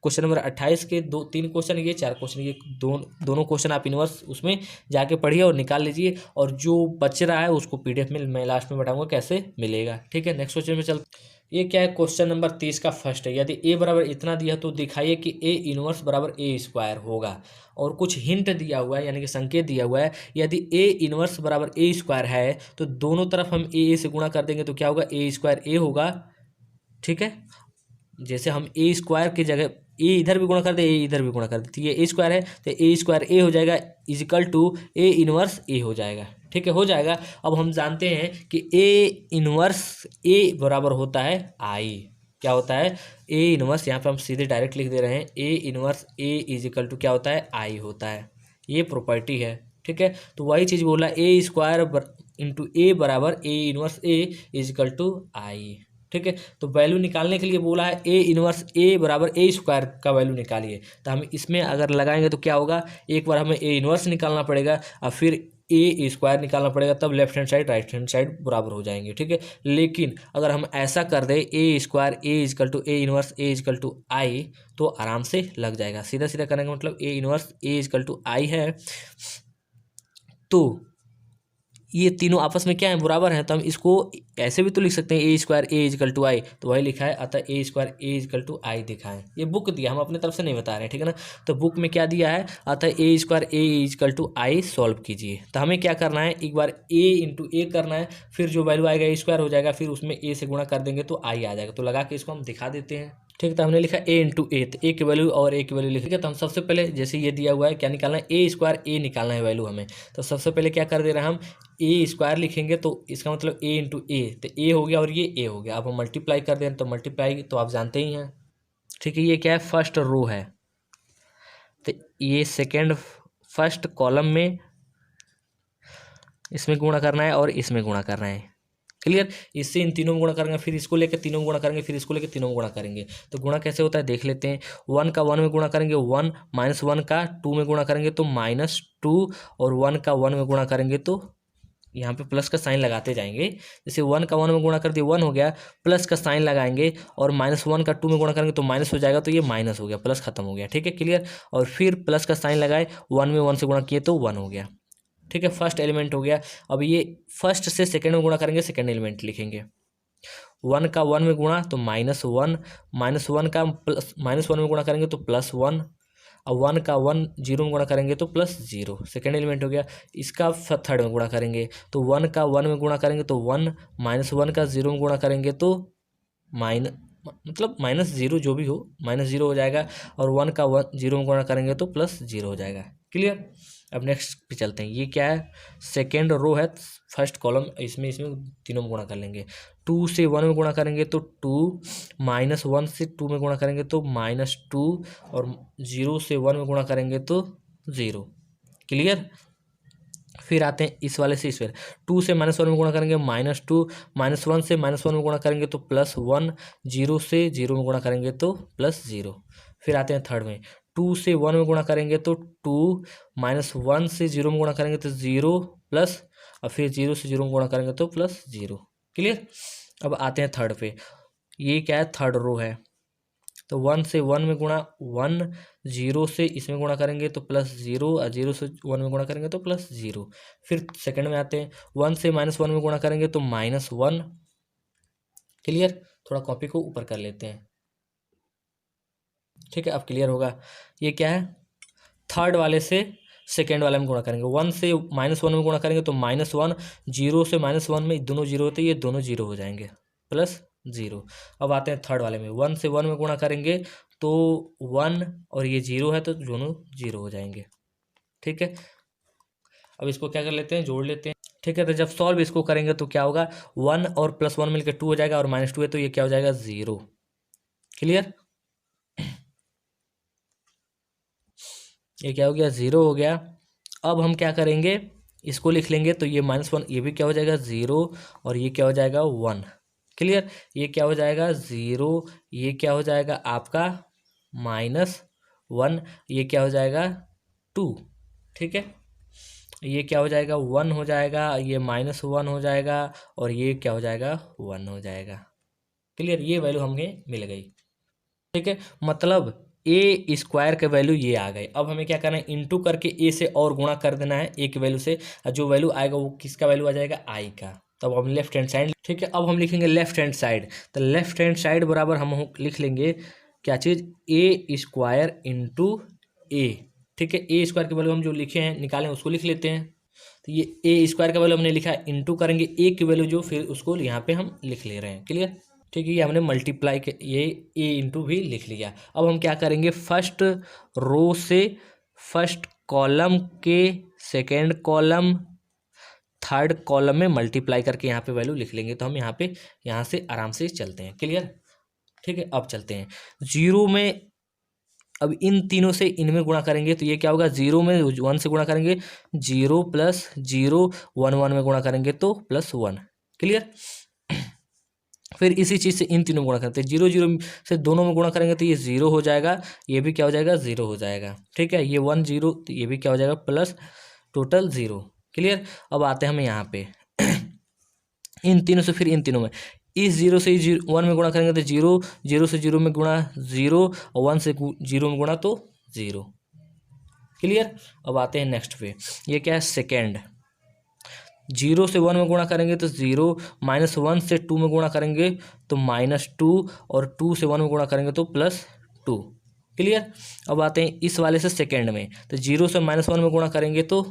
क्वेश्चन नंबर 28 के 2-3 क्वेश्चन, ये 4 क्वेश्चन, ये दोनों क्वेश्चन आप इनवर्स उसमें जाके पढ़िए और निकाल लीजिए, और जो बच रहा है उसको पीडीएफ में मैं लास्ट में बताऊंगा कैसे मिलेगा। ठीक है, नेक्स्ट क्वेश्चन में चलते। ये क्या है, क्वेश्चन नंबर 30 का फर्स्ट है, यदि ए बराबर इतना दिया तो दिखाइए कि ए इनवर्स बराबर ए स्क्वायर होगा, और कुछ हिंट दिया हुआ है यानी कि संकेत दिया हुआ है, यदि ए इनवर्स बराबर ए स्क्वायर है तो दोनों तरफ हम ए से गुणा कर देंगे तो क्या होगा ए स्क्वायर ए होगा। ठीक है, जैसे हम ए स्क्वायर की जगह ए इधर भी गुणा कर दे, ए इधर भी गुणा कर दे, तो ये ए स्क्वायर है तो ए स्क्वायर ए हो जाएगा इजिकल टू ए इनवर्स ए हो जाएगा। ठीक है, हो जाएगा। अब हम जानते हैं कि ए इनवर्स ए बराबर होता है आई, क्या होता है ए इनवर्स, यहाँ पे हम सीधे डायरेक्ट लिख दे रहे हैं, A inverse A is equal to क्या होता है आई होता है, ये प्रॉपर्टी है। ठीक है, तो वही चीज़ बोला ए स्क्वायर इंटू ए बराबर A inverse A is equal to I. ठीक है, तो वैल्यू निकालने के लिए बोला है ए इनवर्स ए बराबर ए स्क्वायर का वैल्यू निकालिए, तो हम इसमें अगर लगाएंगे तो क्या होगा, एक बार हमें ए इनवर्स निकालना पड़ेगा और फिर ए स्क्वायर निकालना पड़ेगा, तब left hand side right hand side बराबर हो जाएंगे। ठीक है, लेकिन अगर हम ऐसा कर दें A square A equal to A inverse A equal to I तो आराम से लग जाएगा, सीधा सीधा करने का मतलब A inverse A equal to I है, तो ये तीनों आपस में क्या है बराबर हैं, तो हम इसको ऐसे भी तो लिख सकते हैं ए square A equal to I, तो वही लिखा है, अतः A square A equal to आई दिखा है, ये बुक दिया, हम अपने तरफ से नहीं बता रहे हैं। ठीक है ना, तो बुक में क्या दिया है, अतः A square A equal to I solve कीजिए। तो हमें क्या करना है, एक बार ए इंटू ए करना है, फिर जो वैल्यू आएगा ए स्क्वायर हो जाएगा, फिर उसमें ए से गुणा कर देंगे तो आई आ जाएगा, तो लगा के इसको हम दिखा देते हैं। ठीक है, तो हमने लिखा ए इंटू ए, तो ए की वैल्यू और ए की वैल्यू लिख, ठीक है। तो हम सबसे पहले जैसे ये दिया हुआ है क्या निकालना है, ए स्क्वायर ए निकालना है वैल्यू हमें, तो सबसे पहले क्या कर दे रहे हैं हम ए स्क्वायर लिखेंगे, तो इसका मतलब ए इंटू ए, तो ए हो गया और ये ए हो गया। अब हम मल्टीप्लाई कर दें तो मल्टीप्लाई तो आप जानते ही हैं। ठीक है, ये क्या है फर्स्ट रो है, तो ये सेकेंड फर्स्ट कॉलम में इसमें गुणा करना है और इसमें गुणा करना है, क्लियर। इससे इन तीनों में गुणा करेंगे, फिर इसको लेकर तीनों में गुणा करेंगे, फिर इसको लेकर तीनों में गुणा करेंगे। तो गुणा कैसे होता है देख लेते हैं। 1 का 1 में गुणा करेंगे 1, -1 का 2 में गुणा करेंगे तो -2, और 1 का 1 में गुणा करेंगे तो यहाँ पे प्लस का साइन लगाते जाएंगे। जैसे 1 का 1 में गुणा कर दिया 1 हो गया, प्लस का साइन लगाएंगे, और -1 का 2 में गुणा करेंगे तो माइनस हो जाएगा, तो ये माइनस हो गया, प्लस खत्म हो गया। ठीक है, क्लियर। और फिर प्लस का साइन लगाए, 1 में 1 से गुणा किए तो 1 हो गया। ठीक है, फर्स्ट एलिमेंट हो गया। अब ये फर्स्ट से सेकेंड में गुणा करेंगे, सेकेंड एलिमेंट लिखेंगे। 1 का 1 में गुणा तो -1, -1 का -1 में गुणा करेंगे तो +1, और 1 का 1 0 में गुणा करेंगे तो +0, सेकेंड एलिमेंट हो गया। इसका थर्ड में गुणा करेंगे तो 1 का 1 में गुणा करेंगे तो 1, -1 का 0 में गुणा करेंगे तो मतलब -0 जो भी हो, -0 हो जाएगा, और 1 का 0 में गुणा करेंगे तो +0 हो जाएगा। क्लियर। अब नेक्स्ट पे चलते हैं। ये क्या है, सेकेंड रो है, फर्स्ट कॉलम, इसमें तीनों में गुणा कर लेंगे। 2 से 1 में गुणा करेंगे तो 2, -1 से 2 में गुणा करेंगे तो -2, और 0 से 1 में गुणा करेंगे तो 0। क्लियर। फिर आते हैं इस वाले से इस वाले, 2 से -1 में गुणा करेंगे -2, -1 से -1 में गुणा करेंगे तो +1, 0 से 0 में गुणा करेंगे तो +0। फिर आते हैं थर्ड में, 2 से 1 में गुणा करेंगे तो 2, -1 से 0 में गुणा करेंगे तो 0 प्लस, और फिर 0 से 0 में गुणा करेंगे तो +0। क्लियर। अब आते हैं थर्ड पे। ये क्या है, थर्ड रो है, तो 1 से 1 में गुणा 1, 0 से इसमें गुणा करेंगे तो +0, और 0 से 1 में गुणा करेंगे तो +0। फिर सेकंड में आते हैं, 1 से -1 में गुणा करेंगे तो -1। क्लियर। थोड़ा कॉपी को ऊपर कर लेते हैं। ठीक है, अब क्लियर होगा। ये क्या है, थर्ड वाले से सेकेंड वाले में गुणा करेंगे। 1 से -1 में गुणा करेंगे तो -1, 0 से -1 में दोनों 0 होते हैं, ये दोनों 0 हो जाएंगे, +0। अब आते हैं थर्ड वाले में, 1 से 1 में गुणा करेंगे तो 1, और ये 0 है तो दोनों 0 हो जाएंगे। ठीक है, अब इसको क्या कर लेते हैं, जोड़ लेते हैं। ठीक है, तो जब सॉल्व इसको करेंगे तो क्या होगा, 1 और +1 मिलकर 2 हो जाएगा, और -2 है तो ये क्या हो जाएगा, 0। क्लियर। ये क्या हो गया, 0 हो गया। अब हम क्या करेंगे, इसको लिख लेंगे, तो ये -1 ये भी क्या हो जाएगा, 0, और ये क्या हो जाएगा, 1। क्लियर। ये क्या हो जाएगा, 0, ये क्या हो जाएगा आपका -1, ये क्या हो जाएगा 2। ठीक है, ये क्या हो जाएगा 1 हो जाएगा, ये -1 हो जाएगा, और ये क्या हो जाएगा 1 हो जाएगा। क्लियर। ये वैल्यू हमें मिल गई। ठीक है, मतलब ए स्क्वायर के वैल्यू ये आ गए। अब हमें क्या करना है, इंटू करके ए से और गुणा कर देना है ए की वैल्यू से, और जो वैल्यू आएगा वो किसका वैल्यू आ जाएगा, आई का। तब हम लेफ्ट हैंड साइड, ठीक है, अब हम लिखेंगे लेफ्ट हैंड साइड। तो लेफ्ट हैंड साइड बराबर हम लिख लेंगे क्या चीज़, ए स्क्वायर इंटू ए। ठीक है, ए स्क्वायर की वैल्यू हम जो लिखे हैं निकालें उसको लिख लेते हैं। तो ये ए स्क्वायर का वैल्यू हमने लिखा है, इंटू करेंगे ए की वैल्यू जो, फिर उसको यहाँ पे हम लिख ले रहे हैं। क्लियर। ठीक है, ये हमने मल्टीप्लाई के ये ए इंटू भी लिख लिया। अब हम क्या करेंगे, फर्स्ट रो से फर्स्ट कॉलम के सेकेंड कॉलम थर्ड कॉलम में मल्टीप्लाई करके यहाँ पे वैल्यू लिख लेंगे। तो हम यहाँ से आराम से चलते हैं। क्लियर। ठीक है, अब चलते हैं 0 में। अब इन तीनों से इनमें गुणा करेंगे तो ये क्या होगा, 0 में 1 से गुणा करेंगे 0 + 0, 1 1 में गुणा करेंगे तो +1। क्लियर। फिर इसी चीज़ से इन तीनों में गुणा करते हैं, 0 0 से दोनों में गुणा करेंगे तो ये 0 हो जाएगा, ये भी क्या हो जाएगा 0 हो जाएगा। ठीक है, ये 1 0 तो ये भी क्या हो जाएगा प्लस, टोटल 0। क्लियर। अब आते हैं हम यहाँ पे इन तीनों से, फिर इन तीनों में इस 0 से 1 में गुणा करेंगे तो 0, 0 से 0 में गुणा 0, और 1 से 0 में गुणा तो 0। क्लियर। अब आते हैं नेक्स्ट पे, ये क्या है सेकेंड, 0 से 1 में गुणा करेंगे तो 0, -1 से 2 में गुणा करेंगे तो -2, और 2 से 1 में गुणा करेंगे तो +2। क्लियर। अब आते हैं इस वाले से सेकेंड में, तो 0 से -1 में गुणा करेंगे तो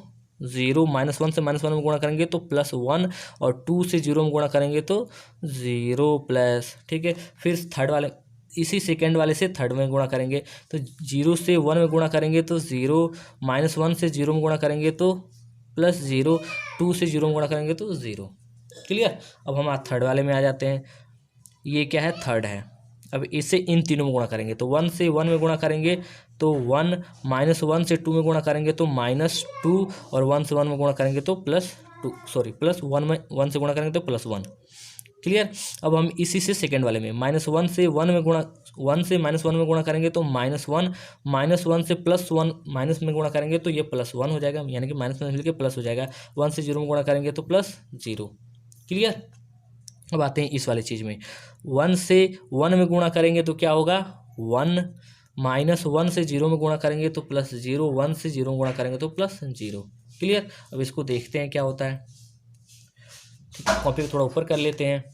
0, -1 से -1 में गुणा करेंगे तो +1, और 2 से 0 में गुणा करेंगे तो 0 प्लस। ठीक है, फिर थर्ड वाले इसी सेकेंड वाले से थर्ड में गुणा करेंगे तो 0 से 1 में गुणा करेंगे तो 0, -1 से 0 में गुणा करेंगे तो +0, 2 से 0 में गुणा करेंगे तो 0। क्लियर। अब हम आज थर्ड वाले में आ जाते हैं, ये क्या है थर्ड है। अब इससे इन तीनों में गुणा करेंगे तो 1 से 1 में गुणा करेंगे तो 1, -1 से 2 में गुणा करेंगे तो -2, और 1 से 1 में गुणा करेंगे तो प्लस वन में 1 से गुणा करेंगे तो +1। क्लियर। अब हम इसी से सेकेंड वाले में -1 से 1 में गुणा, 1 से -1 में गुणा करेंगे तो -1, -1 से +1 माइनस में गुणा करेंगे तो ये +1 हो जाएगा, यानी कि माइनस में मिलकर प्लस हो जाएगा। 1 से 0 में गुणा करेंगे तो +0। क्लियर। अब आते हैं इस वाले चीज़ में, 1 से 1 में गुणा करेंगे तो क्या होगा 1, -1 से 0 में गुणा करेंगे तो +0, 1 से 0 में गुणा करेंगे तो +0। क्लियर। अब इसको देखते हैं क्या होता है। कॉपी को थोड़ा ऊपर कर लेते हैं।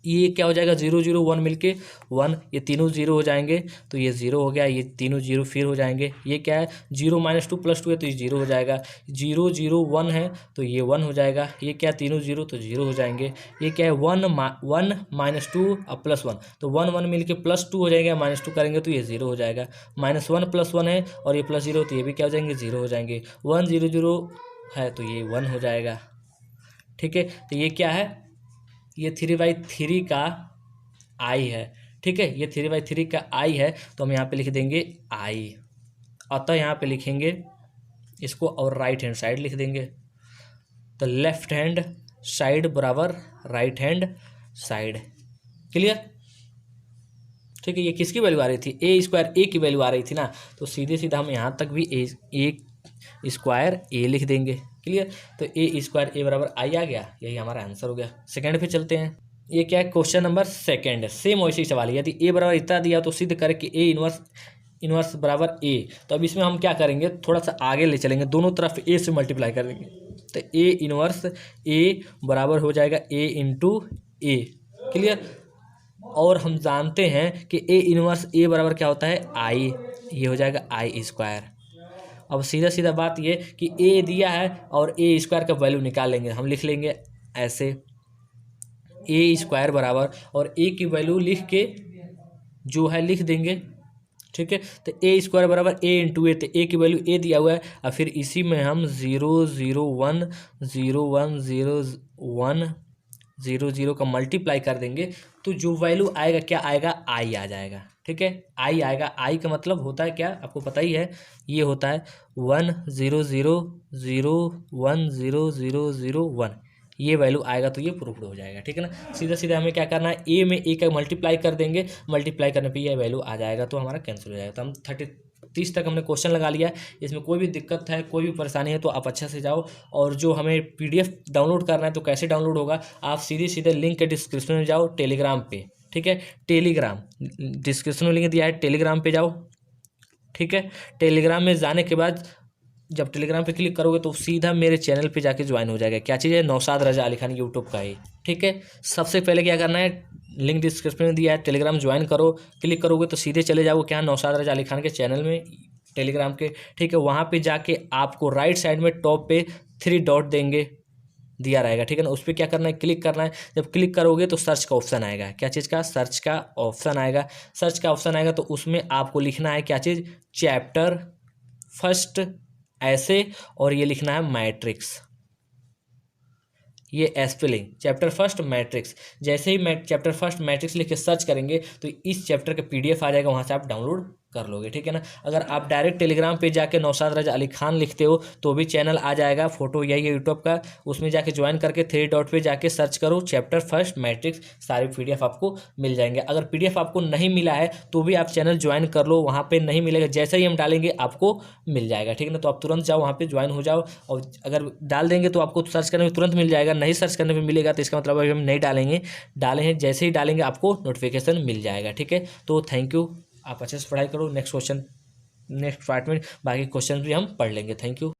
ये क्या हो जाएगा 0 0 1 मिलके 1, ये तीनों 0 हो जाएंगे तो ये 0 हो गया, ये तीनों 0 फिर हो जाएंगे। ये क्या है 0 - 2 + 2 है तो ये 0 हो जाएगा। 0 0 1 है तो ये 1 हो जाएगा। ये क्या तीनों 0 तो 0 हो जाएंगे। ये क्या है 1 - 2 अब +1 तो 1 1 मिलके +2 हो जाएगा, -2 करेंगे तो ये 0 हो जाएगा। -1 + 1 है और ये +0 तो ये भी क्या हो जाएंगे 0 हो जाएंगे। 1 0 0 है तो ये 1 हो जाएगा। ठीक है। तो ये क्या है, ये 3/3 का i है। ठीक है, ये 3/3 का i है तो हम यहाँ पे लिख देंगे i। अतः यहाँ पे लिखेंगे इसको और राइट हैंड साइड लिख देंगे। तो लेफ्ट हैंड साइड बराबर राइट हैंड साइड। क्लियर। ठीक है। ये किसकी वैल्यू आ रही थी a² a की वैल्यू आ रही थी ना, तो सीधे सीधा हम यहाँ तक भी a² a लिख देंगे। क्लियर। तो a² a बराबर i आ गया, यही हमारा आंसर हो गया। सेकंड पे चलते हैं। ये क्या है क्वेश्चन नंबर सेकंड, सेम वैसे ही सवाल है। यदि a बराबर इतना दिया तो सिद्ध करें कि a इनवर्स बराबर a। तो अब इसमें हम क्या करेंगे, थोड़ा सा आगे ले चलेंगे, दोनों तरफ a से मल्टीप्लाई करेंगे तो a इनवर्स a बराबर हो जाएगा a × a। क्लियर। और हम जानते हैं कि a इनवर्स a बराबर क्या होता है i, ये हो जाएगा i²। अब सीधा सीधा बात ये कि a दिया है और a² का वैल्यू निकाल लेंगे। हम लिख लेंगे ऐसे a² बराबर और a की वैल्यू लिख के जो है लिख देंगे। ठीक है। तो a² बराबर a × a, तो a की वैल्यू a दिया हुआ है और फिर इसी में हम 0 0 1 0 1 0 1 0 0 का मल्टीप्लाई कर देंगे तो जो वैल्यू आएगा क्या आएगा i आ जाएगा। ठीक है, i आएगा। i का मतलब होता है क्या आपको पता ही है, ये होता है 1 0 0 0 1 0 0 0 1, ये वैल्यू आएगा तो ये प्रूफ्ड हो जाएगा। ठीक है ना। सीधा सीधा हमें क्या करना है, a में a का मल्टीप्लाई कर देंगे, मल्टीप्लाई करने पे ये वैल्यू आ जाएगा तो हमारा कैंसिल हो जाएगा। तो हम 30 तक हमने क्वेश्चन लगा लिया। इसमें कोई भी दिक्कत है, कोई भी परेशानी है तो आप अच्छा से जाओ। और जो हमें PDF डाउनलोड करना है तो कैसे डाउनलोड होगा, आप सीधे सीधे लिंक के डिस्क्रिप्शन में जाओ टेलीग्राम पे। ठीक है, टेलीग्राम डिस्क्रिप्शन में लिंक दिया है, टेलीग्राम पे जाओ। ठीक है, टेलीग्राम में जाने के बाद जब टेलीग्राम पे क्लिक करोगे तो सीधा मेरे चैनल पे जाके ज्वाइन हो जाएगा। क्या चीज़ है, नौशाद रजा अली खान यूट्यूब का ही। ठीक है, सबसे पहले क्या करना है, लिंक डिस्क्रिप्शन में दिया है, टेलीग्राम ज्वाइन करो। क्लिक करोगे तो सीधे चले जाओगे क्या नौशाद रजा अली खान के चैनल में टेलीग्राम के। ठीक है, वहाँ पे जाके आपको राइट साइड में टॉप पे 3 डॉट देंगे दिया रहेगा। ठीक है ना, उस पर क्या करना है, क्लिक करना है। जब क्लिक करोगे तो सर्च का ऑप्शन आएगा। क्या चीज़ का, सर्च का ऑप्शन आएगा। सर्च का ऑप्शन आएगा तो उसमें आपको लिखना है क्या चीज़, चैप्टर फर्स्ट ऐसे, और ये लिखना है मैट्रिक्स, ये स्पेलिंग चैप्टर फर्स्ट मैट्रिक्स। जैसे ही चैप्टर फर्स्ट मैट्रिक्स लिख के सर्च करेंगे तो इस चैप्टर का PDF आ जाएगा, वहाँ से आप डाउनलोड कर लोगे। ठीक है ना। अगर आप डायरेक्ट टेलीग्राम पे जाके नौशाद रजा अली खान लिखते हो तो भी चैनल आ जाएगा, फोटो यही है यूट्यूब का, उसमें जाके ज्वाइन करके 3 डॉट पे जाके सर्च करो चैप्टर फर्स्ट मैट्रिक्स, सारे PDF आपको मिल जाएंगे। अगर PDF आपको नहीं मिला है तो भी आप चैनल ज्वाइन कर लो, वहाँ पर नहीं मिलेगा, जैसे ही हम डालेंगे आपको मिल जाएगा। ठीक है ना, तो आप तुरंत जाओ वहाँ पर ज्वाइन हो जाओ। और अगर डाल देंगे तो आपको सर्च करने में तुरंत मिल जाएगा, नहीं सर्च करने में मिलेगा तो इसका मतलब अभी हम नहीं डालेंगे, डाले हैं, जैसे ही डालेंगे आपको नोटिफिकेशन मिल जाएगा। ठीक है, तो थैंक यू, आप अच्छे से पढ़ाई करो। नेक्स्ट पार्ट में बाकी क्वेश्चन भी हम पढ़ लेंगे। Thank you.